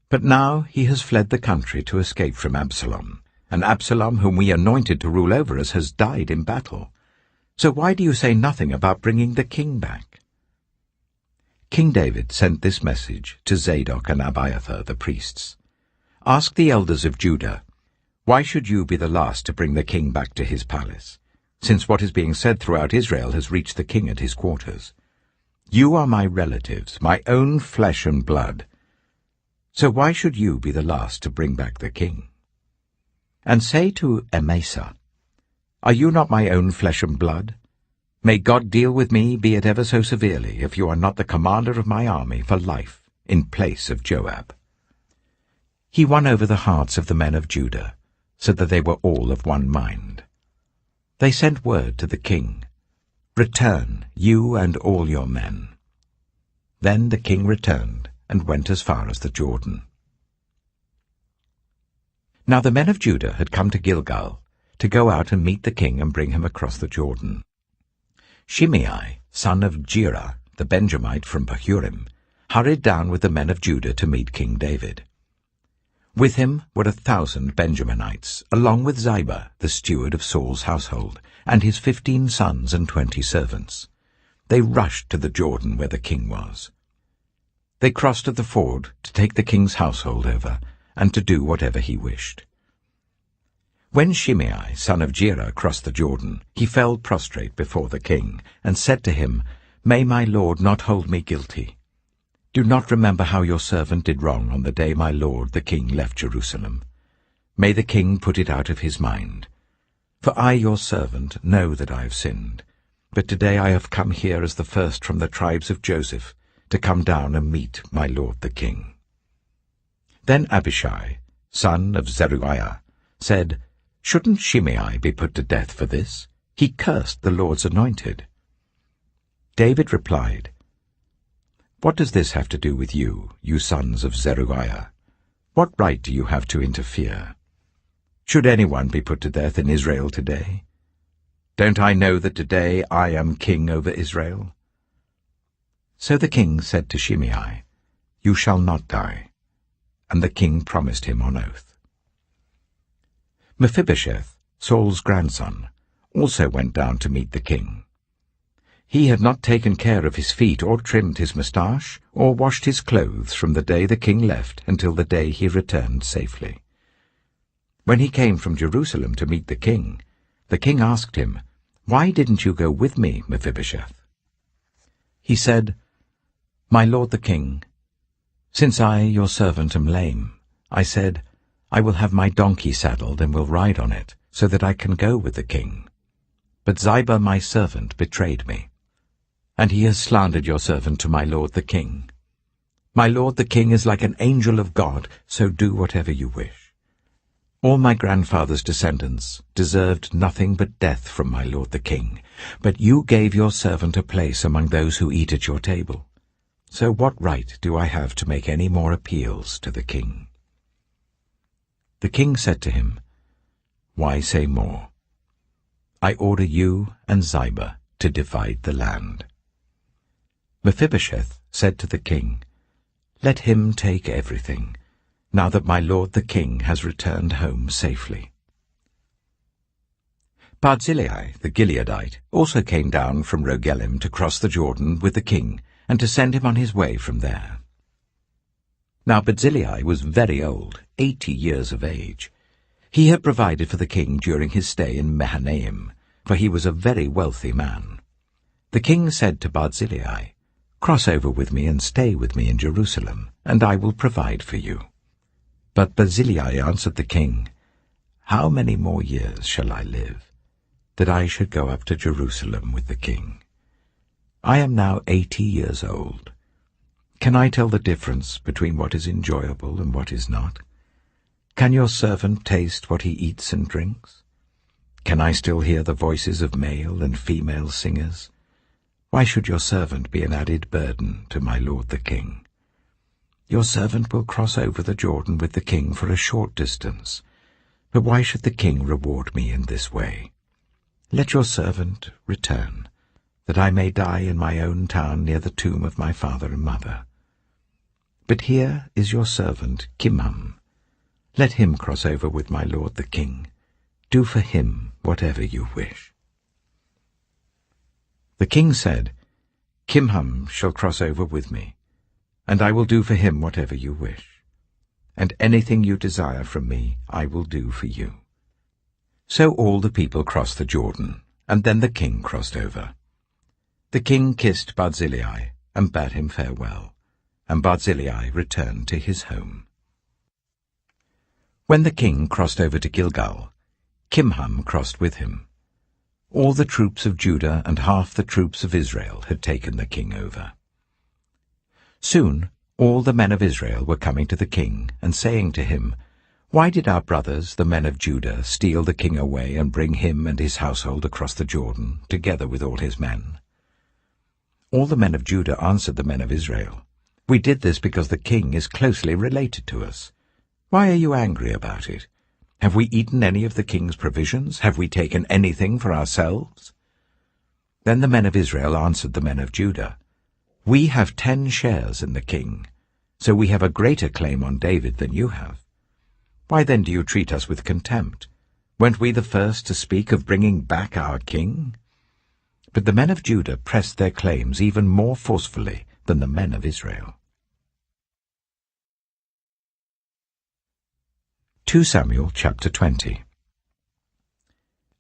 But now he has fled the country to escape from Absalom, and Absalom, whom we anointed to rule over us, has died in battle. So why do you say nothing about bringing the king back?" King David sent this message to Zadok and Abiathar, the priests. "Ask the elders of Judah, why should you be the last to bring the king back to his palace, since what is being said throughout Israel has reached the king at his quarters? You are my relatives, my own flesh and blood. So why should you be the last to bring back the king? And say to Amasa, are you not my own flesh and blood? May God deal with me, be it ever so severely, if you are not the commander of my army for life, in place of Joab." He won over the hearts of the men of Judah, so that they were all of one mind. They sent word to the king, "Return, you and all your men." Then the king returned and went as far as the Jordan. Now the men of Judah had come to Gilgal to go out and meet the king and bring him across the Jordan. Shimei, son of Gera, the Benjamite from Bahurim, hurried down with the men of Judah to meet King David. With him were 1,000 Benjaminites, along with Ziba, the steward of Saul's household, and his 15 sons and 20 servants. They rushed to the Jordan where the king was. They crossed at the ford to take the king's household over, and to do whatever he wished. When Shimei, son of Gera, crossed the Jordan, he fell prostrate before the king, and said to him, "May my lord not hold me guilty. Do not remember how your servant did wrong on the day my lord the king left Jerusalem. May the king put it out of his mind. For I, your servant, know that I have sinned. But today I have come here as the first from the tribes of Joseph, to come down and meet my lord the king." Then Abishai, son of Zeruiah, said, "Shouldn't Shimei be put to death for this? He cursed the Lord's anointed." David replied, "What does this have to do with you, you sons of Zeruiah? What right do you have to interfere? Should anyone be put to death in Israel today? Don't I know that today I am king over Israel?" So the king said to Shimei, "You shall not die." And the king promised him on oath. Mephibosheth, Saul's grandson, also went down to meet the king. He had not taken care of his feet, or trimmed his moustache, or washed his clothes from the day the king left until the day he returned safely. When he came from Jerusalem to meet the king asked him, "Why didn't you go with me, Mephibosheth?" He said, "My lord the king, since I, your servant, am lame, I said, I will have my donkey saddled and will ride on it, so that I can go with the king. But Ziba my servant betrayed me, and he has slandered your servant to my lord the king. My lord the king is like an angel of God, so do whatever you wish. All my grandfather's descendants deserved nothing but death from my lord the king, but you gave your servant a place among those who eat at your table. So what right do I have to make any more appeals to the king?" The king said to him, "Why say more? I order you and Ziba to divide the land." Mephibosheth said to the king, "Let him take everything, now that my lord the king has returned home safely." Barzillai the Gileadite also came down from Rogelim to cross the Jordan with the king, and to send him on his way from there. Now Barzillai was very old, 80 years of age. He had provided for the king during his stay in Mahanaim, for he was a very wealthy man. The king said to Barzillai, "Cross over with me and stay with me in Jerusalem, and I will provide for you." But Barzillai answered the king, how many more years shall I live, that I should go up to Jerusalem with the king? I am now 80 years old. Can I tell the difference between what is enjoyable and what is not? Can your servant taste what he eats and drinks? Can I still hear the voices of male and female singers? Why should your servant be an added burden to my lord the king? Your servant will cross over the Jordan with the king for a short distance, but why should the king reward me in this way? Let your servant return, that I may die in my own town near the tomb of my father and mother. But here is your servant Kimham. Let him cross over with my lord the king. Do for him whatever you wish. The king said, Kimham shall cross over with me, and I will do for him whatever you wish. And anything you desire from me I will do for you. So all the people crossed the Jordan, and then the king crossed over. The king kissed Barzillai and bade him farewell, and Barzillai returned to his home. When the king crossed over to Gilgal, Kimham crossed with him. All the troops of Judah and half the troops of Israel had taken the king over. Soon all the men of Israel were coming to the king and saying to him, Why did our brothers, the men of Judah, steal the king away and bring him and his household across the Jordan, together with all his men? All the men of Judah answered the men of Israel, We did this because the king is closely related to us. Why are you angry about it? Have we eaten any of the king's provisions? Have we taken anything for ourselves? Then the men of Israel answered the men of Judah, We have 10 shares in the king, so we have a greater claim on David than you have. Why then do you treat us with contempt? Weren't we the first to speak of bringing back our king? But the men of Judah pressed their claims even more forcefully than the men of Israel. 2Samuel chapter 20.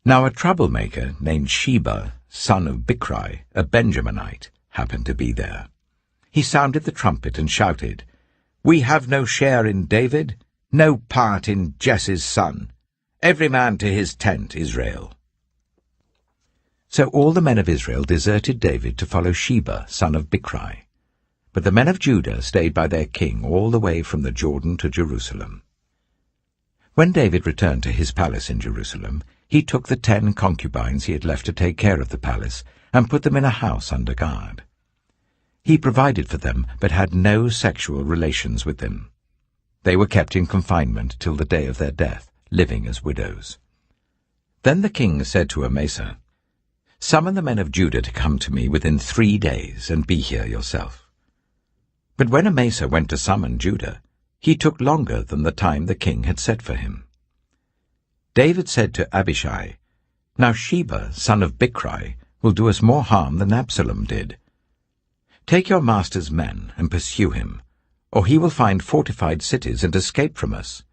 Now a troublemaker named Sheba, son of Bichri, a Benjaminite, happened to be there. He sounded the trumpet and shouted, We have no share in David, no part in Jesse's son. Every man to his tent, Israel. So all the men of Israel deserted David to follow Sheba, son of Bichri. But the men of Judah stayed by their king all the way from the Jordan to Jerusalem. When David returned to his palace in Jerusalem, he took the 10 concubines he had left to take care of the palace and put them in a house under guard. He provided for them, but had no sexual relations with them. They were kept in confinement till the day of their death, living as widows. Then the king said to Amasa, Summon the men of Judah to come to me within 3 days, and be here yourself. But when Amasa went to summon Judah, he took longer than the time the king had set for him. David said to Abishai, Now Sheba, son of Bichri, will do us more harm than Absalom did. Take your master's men and pursue him, or he will find fortified cities and escape from us.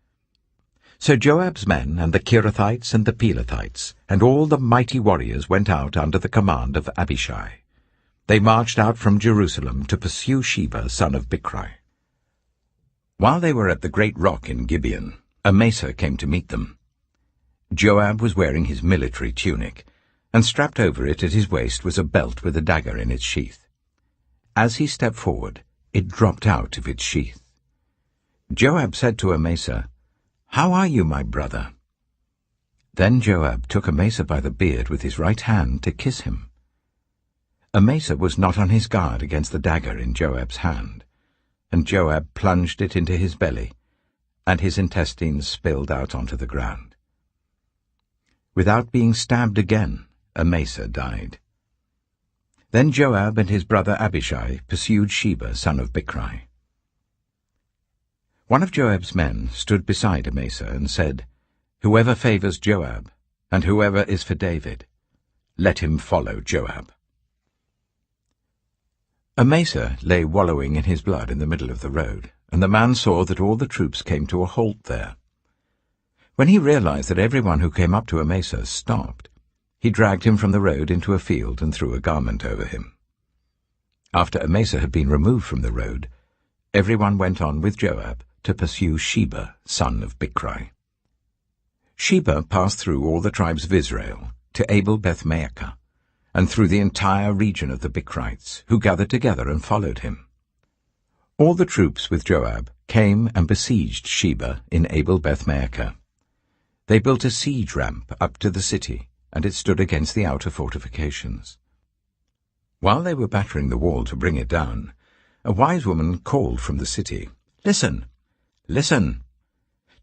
So Joab's men and the Kerethites and the Pelethites and all the mighty warriors went out under the command of Abishai. They marched out from Jerusalem to pursue Sheba, son of Bichri. While they were at the great rock in Gibeon, Amasa came to meet them. Joab was wearing his military tunic, and strapped over it at his waist was a belt with a dagger in its sheath. As he stepped forward, it dropped out of its sheath. Joab said to Amasa, How are you, my brother? Then Joab took Amasa by the beard with his right hand to kiss him. Amasa was not on his guard against the dagger in Joab's hand, and Joab plunged it into his belly, and his intestines spilled out onto the ground. Without being stabbed again, Amasa died. Then Joab and his brother Abishai pursued Sheba, son of Bichri. One of Joab's men stood beside Amasa and said, Whoever favors Joab, and whoever is for David, let him follow Joab. Amasa lay wallowing in his blood in the middle of the road, and the man saw that all the troops came to a halt there. When he realized that everyone who came up to Amasa stopped, he dragged him from the road into a field and threw a garment over him. After Amasa had been removed from the road, everyone went on with Joab to pursue Sheba, son of Bichri. Sheba passed through all the tribes of Israel to Abel-Beth-Maachah, and through the entire region of the Bichrites, who gathered together and followed him. All the troops with Joab came and besieged Sheba in Abel-Beth-Maachah. They built a siege ramp up to the city, and it stood against the outer fortifications. While they were battering the wall to bring it down, a wise woman called from the city, "Listen, listen!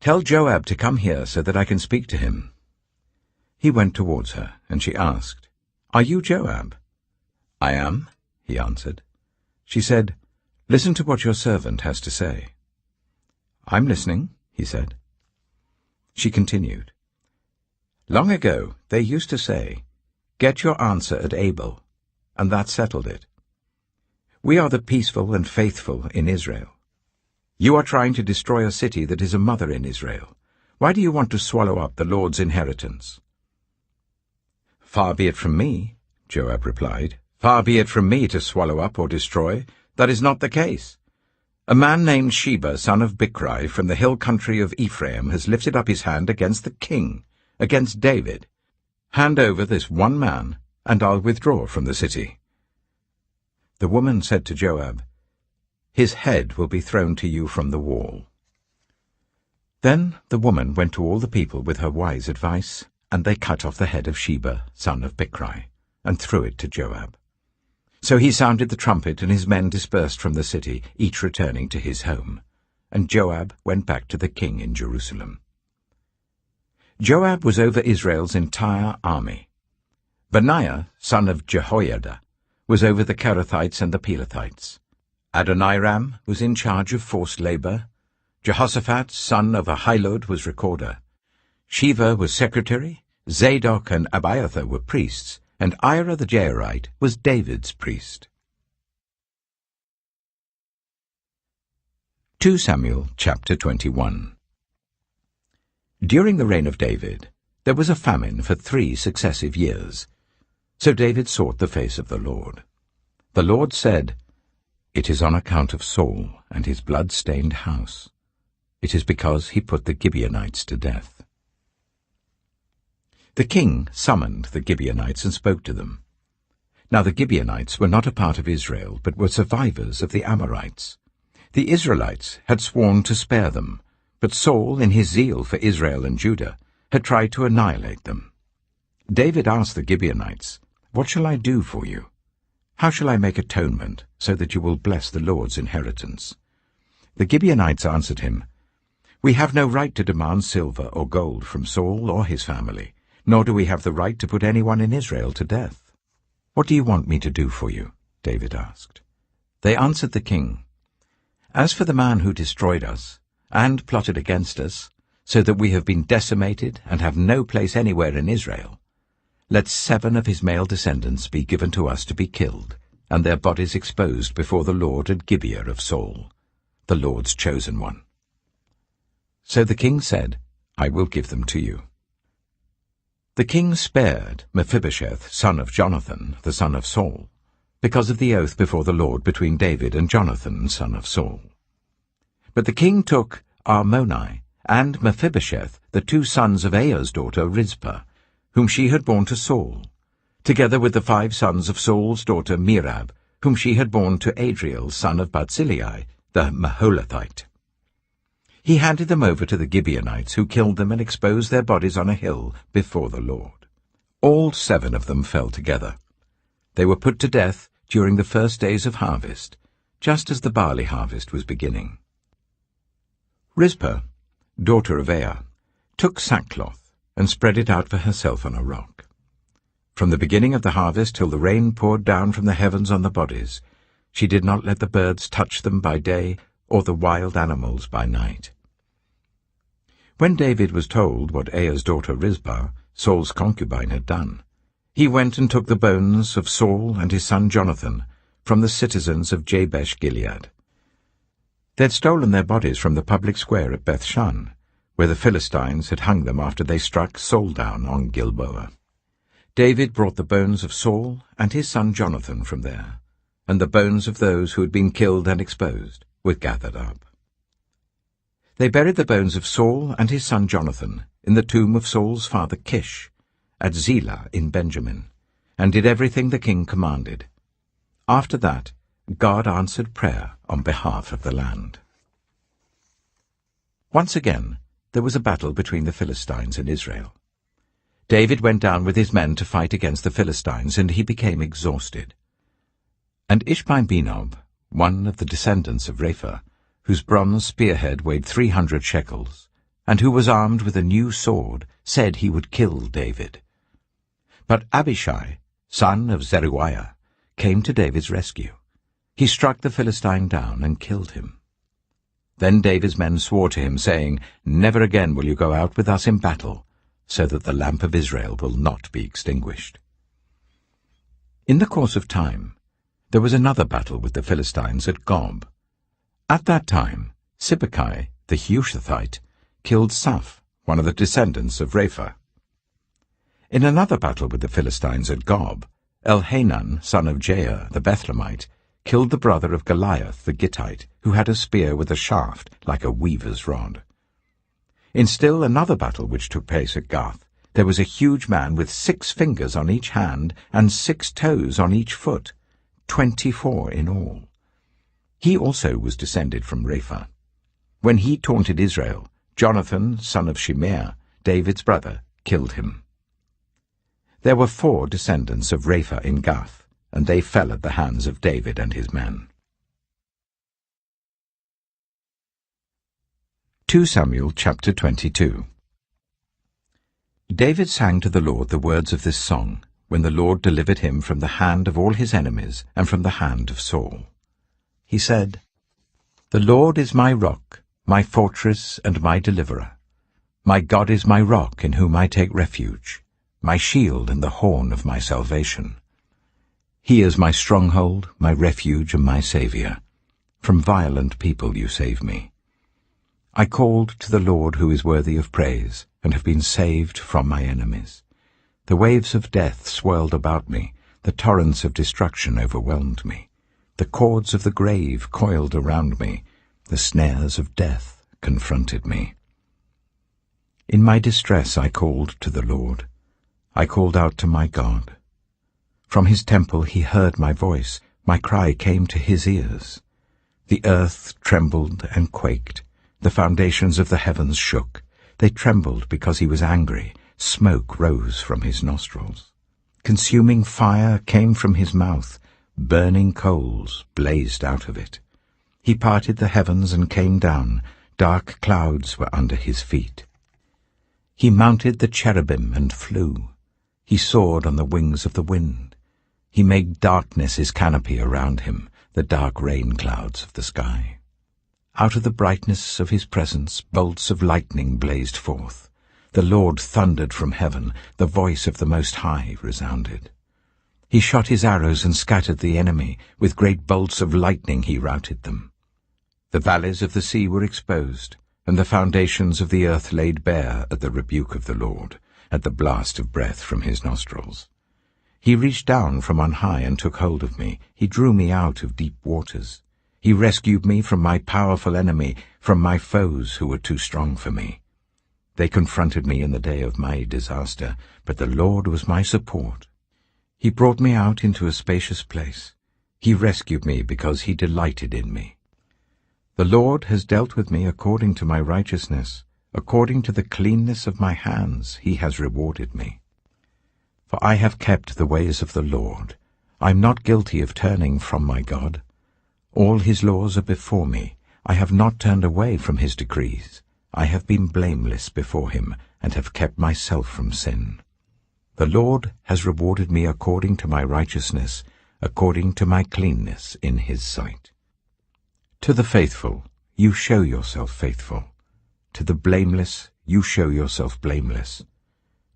Tell Joab to come here so that I can speak to him." He went towards her, and she asked, "Are you Joab?" "I am," he answered. She said, "Listen to what your servant has to say." "I'm listening," he said. She continued, "Long ago they used to say, 'Get your answer at Abel,' and that settled it. We are the peaceful and faithful in Israel. You are trying to destroy a city that is a mother in Israel. Why do you want to swallow up the Lord's inheritance?" "Far be it from me," Joab replied. "Far be it from me to swallow up or destroy. That is not the case. A man named Sheba, son of Bichri, from the hill country of Ephraim, has lifted up his hand against the king, against David. Hand over this one man, and I'll withdraw from the city." The woman said to Joab, "His head will be thrown to you from the wall." Then the woman went to all the people with her wise advice, and they cut off the head of Sheba, son of Bichri, and threw it to Joab. So he sounded the trumpet, and his men dispersed from the city, each returning to his home. And Joab went back to the king in Jerusalem. Joab was over Israel's entire army. Benaiah, son of Jehoiada, was over the Kerethites and the Pelethites. Adoniram was in charge of forced labor. Jehoshaphat, son of Ahilud, was recorder. Sheva was secretary. Zadok and Abiathar were priests, and Ira the Jairite was David's priest. 2 Samuel chapter 21. During the reign of David, there was a famine for 3 successive years. So David sought the face of the Lord. The Lord said, "It is on account of Saul and his blood-stained house. It is because he put the Gibeonites to death." The king summoned the Gibeonites and spoke to them. Now the Gibeonites were not a part of Israel, but were survivors of the Amorites. The Israelites had sworn to spare them, but Saul, in his zeal for Israel and Judah, had tried to annihilate them. David asked the Gibeonites, "What shall I do for you? How shall I make atonement so that you will bless the Lord's inheritance?" The Gibeonites answered him, "We have no right to demand silver or gold from Saul or his family, nor do we have the right to put anyone in Israel to death." "What do you want me to do for you?" David asked. They answered the king, "As for the man who destroyed us and plotted against us, so that we have been decimated and have no place anywhere in Israel, let 7 of his male descendants be given to us to be killed, and their bodies exposed before the Lord at Gibeah of Saul, the Lord's chosen one." So the king said, "I will give them to you." The king spared Mephibosheth, son of Jonathan, the son of Saul, because of the oath before the Lord between David and Jonathan, son of Saul. But the king took Armoni and Mephibosheth, the 2 sons of Aiah's daughter Rizpah, whom she had borne to Saul, together with the 5 sons of Saul's daughter Merab, whom she had borne to Adriel, son of Barzillai, the Maholathite. He handed them over to the Gibeonites, who killed them and exposed their bodies on a hill before the Lord. All 7 of them fell together. They were put to death during the first days of harvest, just as the barley harvest was beginning. Rizpah, daughter of Aiah, took sackcloth and spread it out for herself on a rock. From the beginning of the harvest till the rain poured down from the heavens on the bodies, she did not let the birds touch them by day or the wild animals by night. When David was told what Aiah's daughter Rizpah, Saul's concubine, had done, he went and took the bones of Saul and his son Jonathan from the citizens of Jabesh-Gilead. They had stolen their bodies from the public square at Bethshan, where the Philistines had hung them after they struck Saul down on Gilboa. David brought the bones of Saul and his son Jonathan from there, and the bones of those who had been killed and exposed were gathered up. They buried the bones of Saul and his son Jonathan in the tomb of Saul's father Kish, at Zelah in Benjamin, and did everything the king commanded. After that, God answered prayer on behalf of the land. Once again, there was a battle between the Philistines and Israel. David went down with his men to fight against the Philistines, and he became exhausted. And Ishbi-Benob, one of the descendants of Rapha, whose bronze spearhead weighed 300 shekels, and who was armed with a new sword, said he would kill David. But Abishai, son of Zeruiah, came to David's rescue. He struck the Philistine down and killed him. Then David's men swore to him, saying, "Never again will you go out with us in battle, so that the lamp of Israel will not be extinguished." In the course of time, there was another battle with the Philistines at Gob. At that time, Sibbecai, the Hushathite, killed Saph, one of the descendants of Rapha. In another battle with the Philistines at Gob, Elhanan, son of Jair, the Bethlehemite, killed the brother of Goliath the Gittite, who had a spear with a shaft like a weaver's rod. In still another battle which took place at Gath, there was a huge man with 6 fingers on each hand and 6 toes on each foot, 24 in all. He also was descended from Rapha. When he taunted Israel, Jonathan, son of Shimeah, David's brother, killed him. There were 4 descendants of Rapha in Gath, and they fell at the hands of David and his men. 2 Samuel chapter 22. David sang to the Lord the words of this song, when the Lord delivered him from the hand of all his enemies and from the hand of Saul. He said, "The Lord is my rock, my fortress and my deliverer. My God is my rock in whom I take refuge, my shield and the horn of my salvation. He is my stronghold, my refuge and my Saviour. From violent people you save me. I called to the Lord who is worthy of praise, and have been saved from my enemies. The waves of death swirled about me, the torrents of destruction overwhelmed me. The cords of the grave coiled around me, the snares of death confronted me. In my distress I called to the Lord. I called out to my God. From his temple he heard my voice. My cry came to his ears. The earth trembled and quaked. The foundations of the heavens shook. They trembled because he was angry. Smoke rose from his nostrils. Consuming fire came from his mouth. Burning coals blazed out of it. He parted the heavens and came down. Dark clouds were under his feet. He mounted the cherubim and flew. He soared on the wings of the wind. He made darkness his canopy around him, the dark rain clouds of the sky. Out of the brightness of his presence bolts of lightning blazed forth. The Lord thundered from heaven, the voice of the Most High resounded. He shot his arrows and scattered the enemy. With great bolts of lightning he routed them. The valleys of the sea were exposed, and the foundations of the earth laid bare at the rebuke of the Lord, at the blast of breath from his nostrils. He reached down from on high and took hold of me. He drew me out of deep waters. He rescued me from my powerful enemy, from my foes who were too strong for me. They confronted me in the day of my disaster, but the Lord was my support. He brought me out into a spacious place. He rescued me because he delighted in me. The Lord has dealt with me according to my righteousness. According to the cleanness of my hands he has rewarded me. For I have kept the ways of the Lord. I am not guilty of turning from my God. All his laws are before me. I have not turned away from his decrees. I have been blameless before him, and have kept myself from sin. The Lord has rewarded me according to my righteousness, according to my cleanness in his sight. To the faithful, you show yourself faithful. To the blameless, you show yourself blameless.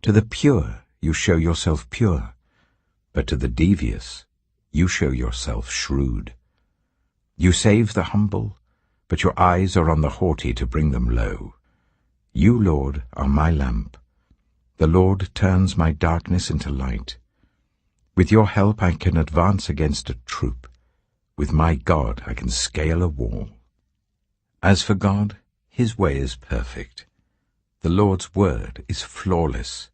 To the pure, you show yourself pure. But to the devious, you show yourself shrewd. You save the humble, but your eyes are on the haughty to bring them low. You, Lord, are my lamp. The Lord turns my darkness into light. With your help I can advance against a troop. With my God I can scale a wall. As for God, his way is perfect. The Lord's word is flawless.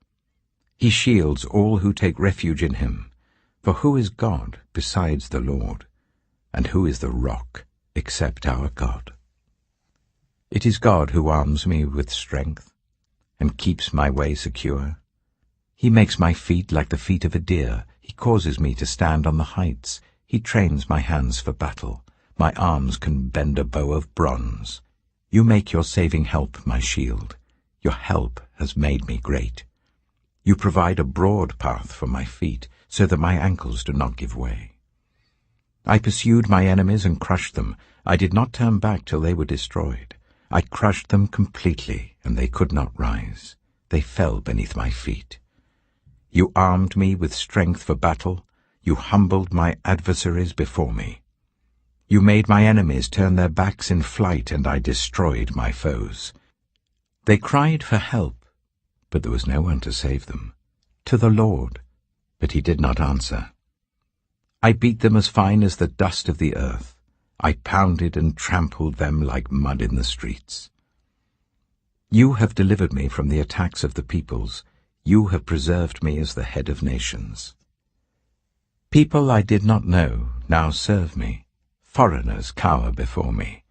He shields all who take refuge in him. For who is God besides the Lord? And who is the rock except our God? It is God who arms me with strength and keeps my way secure. He makes my feet like the feet of a deer. He causes me to stand on the heights. He trains my hands for battle. My arms can bend a bow of bronze. You make your saving help my shield. Your help has made me great. You provide a broad path for my feet, so that my ankles do not give way. I pursued my enemies and crushed them. I did not turn back till they were destroyed. I crushed them completely, and they could not rise. They fell beneath my feet. You armed me with strength for battle. You humbled my adversaries before me. You made my enemies turn their backs in flight, and I destroyed my foes. They cried for help, but there was no one to save them. To the Lord, but he did not answer. I beat them as fine as the dust of the earth. I pounded and trampled them like mud in the streets. You have delivered me from the attacks of the peoples. You have preserved me as the head of nations. People I did not know now serve me. Foreigners cower before me.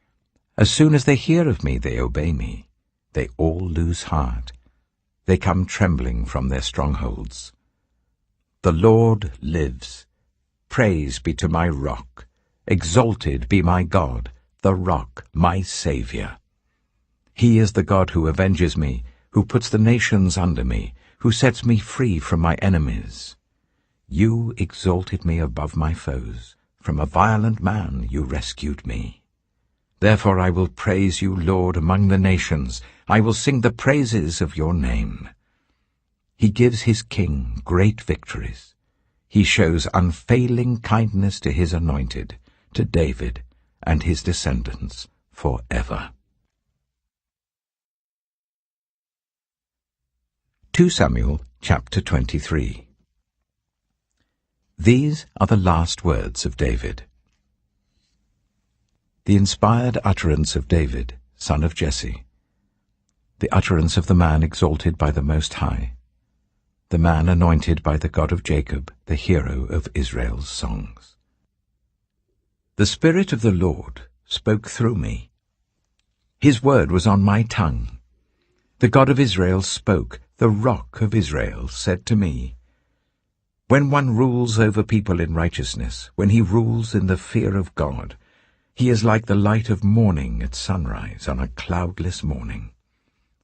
As soon as they hear of me, they obey me. They all lose heart. They come trembling from their strongholds. The Lord lives. Praise be to my rock. Exalted be my God, the rock, my Saviour. He is the God who avenges me, who puts the nations under me, who sets me free from my enemies. You exalted me above my foes. From a violent man you rescued me. Therefore I will praise you, Lord, among the nations. I will sing the praises of your name. He gives his king great victories. He shows unfailing kindness to his anointed, to David and his descendants forever. 2 Samuel chapter 23. These are the last words of David. The inspired utterance of David, son of Jesse, the utterance of the man exalted by the Most High, the man anointed by the God of Jacob, the hero of Israel's songs. The Spirit of the Lord spoke through me. His word was on my tongue. The God of Israel spoke. The Rock of Israel said to me, When one rules over people in righteousness, when he rules in the fear of God, he is like the light of morning at sunrise on a cloudless morning,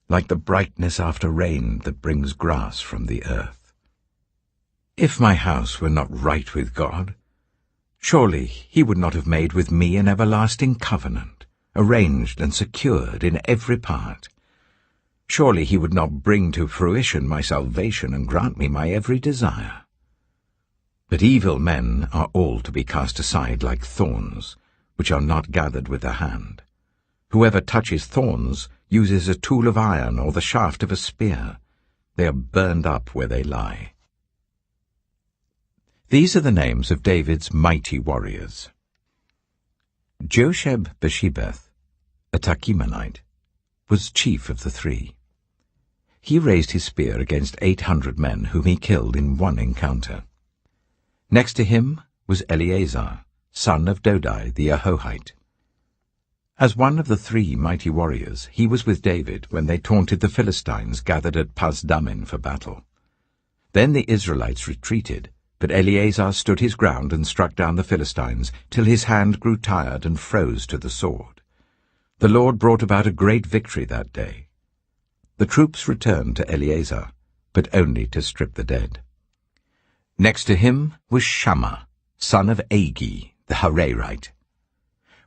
like the brightness after rain that brings grass from the earth. If my house were not right with God, surely he would not have made with me an everlasting covenant, arranged and secured in every part. Surely he would not bring to fruition my salvation and grant me my every desire. But evil men are all to be cast aside like thorns, which are not gathered with the hand. Whoever touches thorns uses a tool of iron or the shaft of a spear. They are burned up where they lie. These are the names of David's mighty warriors. Josheb-Bashebeth, a Tachimonite, was chief of the three. He raised his spear against 800 men whom he killed in one encounter. Next to him was Eleazar, son of Dodai the Ahohite. As one of the three mighty warriors, he was with David when they taunted the Philistines gathered at Pasdammim for battle. Then the Israelites retreated, but Eleazar stood his ground and struck down the Philistines till his hand grew tired and froze to the sword. The Lord brought about a great victory that day. The troops returned to Eleazar, but only to strip the dead. Next to him was Shammah, son of Agi, the Hararite.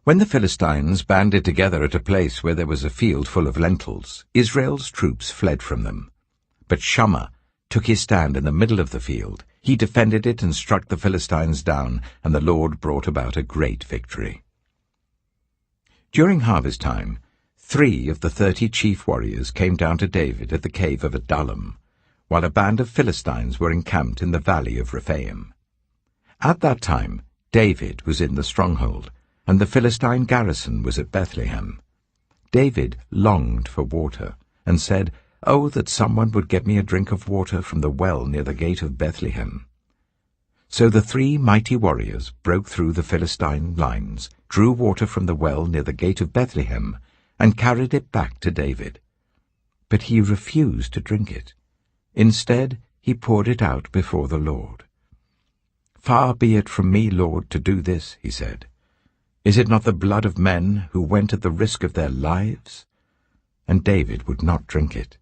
When the Philistines banded together at a place where there was a field full of lentils, Israel's troops fled from them. But Shammah took his stand in the middle of the field. He defended it and struck the Philistines down, and the Lord brought about a great victory. During harvest time, 3 of the 30 chief warriors came down to David at the cave of Adullam, while a band of Philistines were encamped in the valley of Rephaim. At that time David was in the stronghold, and the Philistine garrison was at Bethlehem. David longed for water, and said, Oh, that someone would get me a drink of water from the well near the gate of Bethlehem. So the 3 mighty warriors broke through the Philistine lines, drew water from the well near the gate of Bethlehem, and carried it back to David. But he refused to drink it. Instead, he poured it out before the Lord. "Far be it from me, Lord, to do this," he said. "Is it not the blood of men who went at the risk of their lives?" And David would not drink it.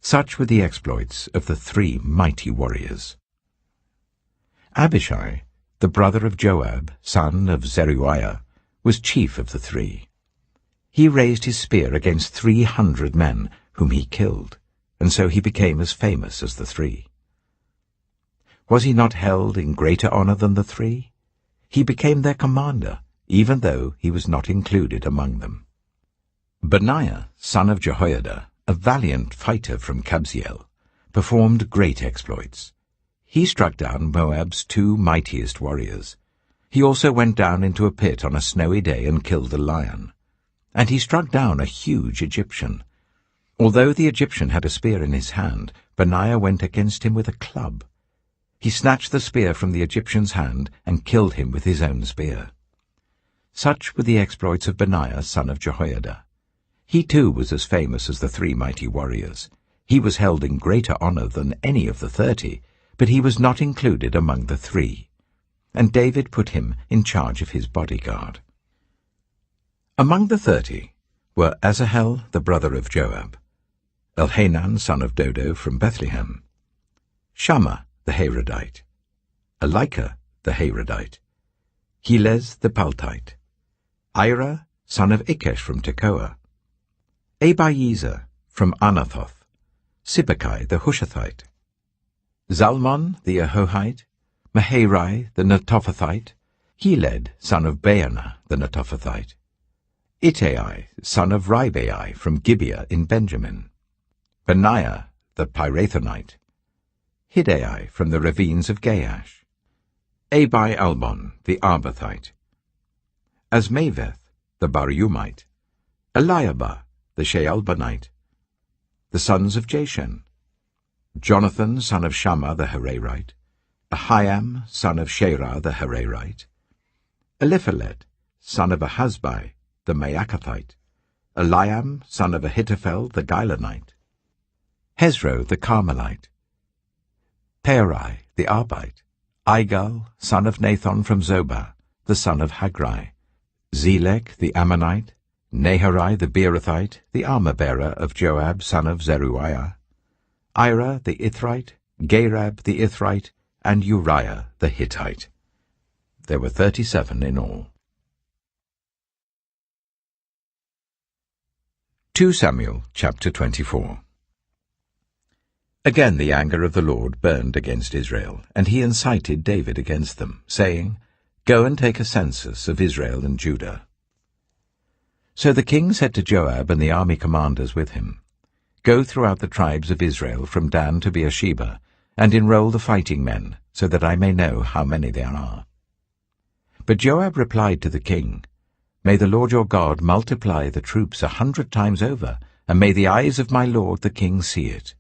Such were the exploits of the 3 mighty warriors. Abishai, the brother of Joab, son of Zeruiah, was chief of the 3. He raised his spear against 300 men, whom he killed, and so he became as famous as the 3. Was he not held in greater honor than the 3? He became their commander, even though he was not included among them. Benaiah, son of Jehoiada, a valiant fighter from Kabzeel, performed great exploits. He struck down Moab's 2 mightiest warriors. He also went down into a pit on a snowy day and killed a lion. And he struck down a huge Egyptian. Although the Egyptian had a spear in his hand, Benaiah went against him with a club. He snatched the spear from the Egyptian's hand and killed him with his own spear. Such were the exploits of Benaiah, son of Jehoiada. He too was as famous as the 3 mighty warriors. He was held in greater honor than any of the 30, but he was not included among the 3. And David put him in charge of his bodyguard. Among the 30 were Asahel, the brother of Joab, Elhanan, son of Dodo, from Bethlehem, Shammah, the Harodite, Elika, the Harodite, Helez, the Paltite, Ira, son of Ikesh, from Tekoa, Abiezer, from Anathoth, Sibbecai, the Hushathite, Zalmon, the Ahohite, Maharai, the Netophathite, Heled, son of Baanah, the Netophathite, Ittai, son of Ribai, from Gibeah in Benjamin, Benaiah, the Pirathonite, Hiddai, from the ravines of Gaash, Abi-Albon, the Arbathite, Asmaveth, the Barumite, Eliabah, the Shaalbonite, the sons of Jashen, Jonathan, son of Shammah, the Hararite, Ahiam, son of Sherah, the Hararite, Eliphalet, son of Ahasbai, the Maacathite, Eliam, son of Ahithophel, the Gilonite, Hezro, the Carmelite, Perai, the Arbite, Igal, son of Nathan from Zobah, the son of Hagrai, Zelek, the Ammonite, Naharai, the Beerothite, the armor-bearer of Joab, son of Zeruiah, Ira, the Ithrite, Gareb, the Ithrite, and Uriah, the Hittite. There were 37 in all. 2 Samuel, chapter 24. Again the anger of the Lord burned against Israel, and he incited David against them, saying, "Go and take a census of Israel and Judah." So the king said to Joab and the army commanders with him, "Go throughout the tribes of Israel from Dan to Beersheba, and enroll the fighting men, so that I may know how many there are." But Joab replied to the king, "May the Lord your God multiply the troops 100 times over, and may the eyes of my lord the king see it.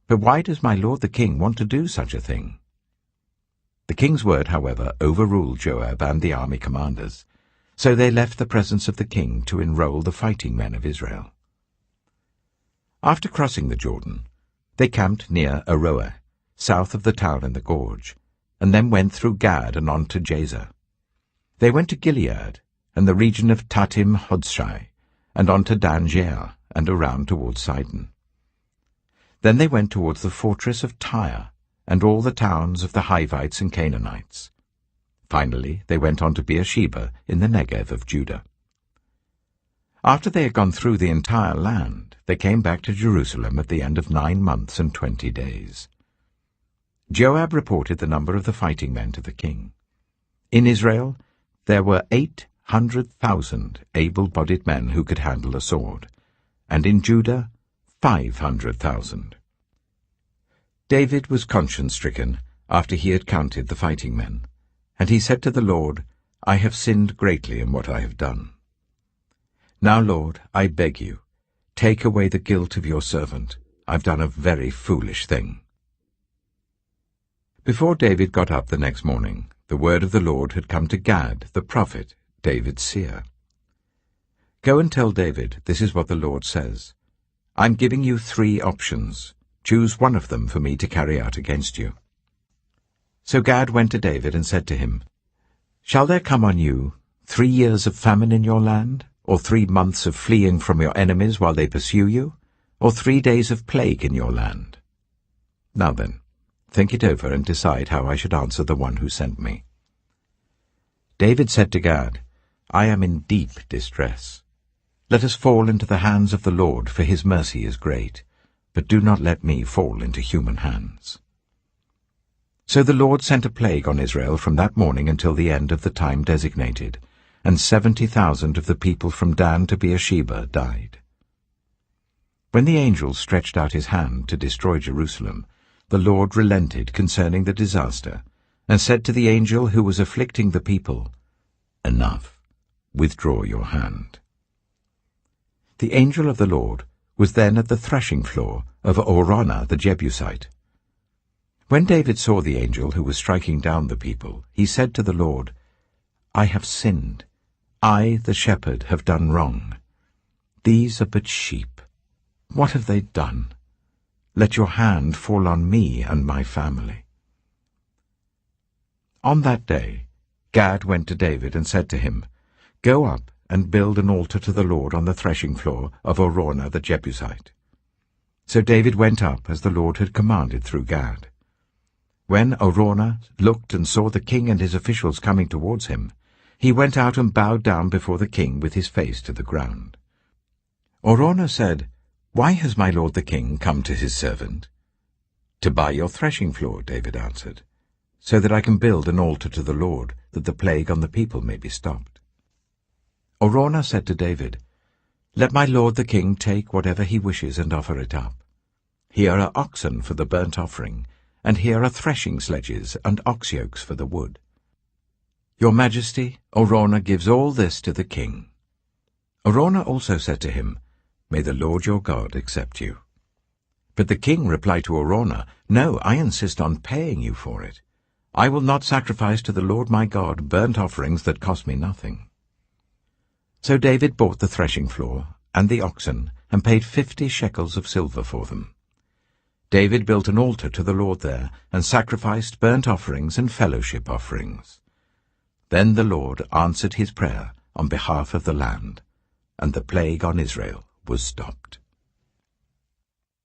But why does my lord the king want to do such a thing?" The king's word, however, overruled Joab and the army commanders, so they left the presence of the king to enroll the fighting men of Israel. After crossing the Jordan, they camped near Aroer, south of the town in the gorge, and then went through Gad and on to Jazer. They went to Gilead and the region of Tatim Hodshai, and on to Dan Jair, and around towards Sidon. Then they went towards the fortress of Tyre, and all the towns of the Hivites and Canaanites. Finally, they went on to Beersheba in the Negev of Judah. After they had gone through the entire land, they came back to Jerusalem at the end of 9 months and 20 days. Joab reported the number of the fighting men to the king. In Israel, there were 800,000 able-bodied men who could handle a sword, and in Judah, 500,000. David was conscience-stricken after he had counted the fighting men, and he said to the Lord, "I have sinned greatly in what I have done. Now, Lord, I beg you, Take away the guilt of your servant. I've done a very foolish thing." Before David got up the next morning, the word of the Lord had come to Gad, the prophet, David's seer. "Go and tell David, this is what the Lord says. I'm giving you 3 options. Choose one of them for me to carry out against you." So Gad went to David and said to him, "Shall there come on you 3 years of famine in your land, or 3 months of fleeing from your enemies while they pursue you, or 3 days of plague in your land? Now then, think it over and decide how I should answer the one who sent me." David said to Gad, "I am in deep distress. Let us fall into the hands of the Lord, for his mercy is great, but do not let me fall into human hands." So the Lord sent a plague on Israel from that morning until the end of the time designated, and 70,000 of the people from Dan to Beersheba died. When the angel stretched out his hand to destroy Jerusalem, the Lord relented concerning the disaster, and said to the angel who was afflicting the people, "Enough, withdraw your hand." The angel of the Lord was then at the threshing floor of Araunah the Jebusite. When David saw the angel who was striking down the people, he said to the Lord, "I have sinned. I, the shepherd, have done wrong. These are but sheep. What have they done? Let your hand fall on me and my family." On that day, Gad went to David and said to him, "Go up and build an altar to the Lord on the threshing floor of Araunah the Jebusite." So David went up as the Lord had commanded through Gad. When Araunah looked and saw the king and his officials coming towards him, he went out and bowed down before the king with his face to the ground. Araunah said, "Why has my lord the king come to his servant?" "To buy your threshing floor," David answered, "so that I can build an altar to the Lord, that the plague on the people may be stopped." Araunah said to David, "Let my lord the king take whatever he wishes and offer it up. Here are oxen for the burnt offering, and here are threshing sledges and ox yokes for the wood. Your Majesty, Araunah gives all this to the king." Araunah also said to him, "May the Lord your God accept you." But the king replied to Araunah, "No, I insist on paying you for it. I will not sacrifice to the Lord my God burnt offerings that cost me nothing." So David bought the threshing floor and the oxen, and paid 50 shekels of silver for them. David built an altar to the Lord there, and sacrificed burnt offerings and fellowship offerings. Then the Lord answered his prayer on behalf of the land, and the plague on Israel was stopped.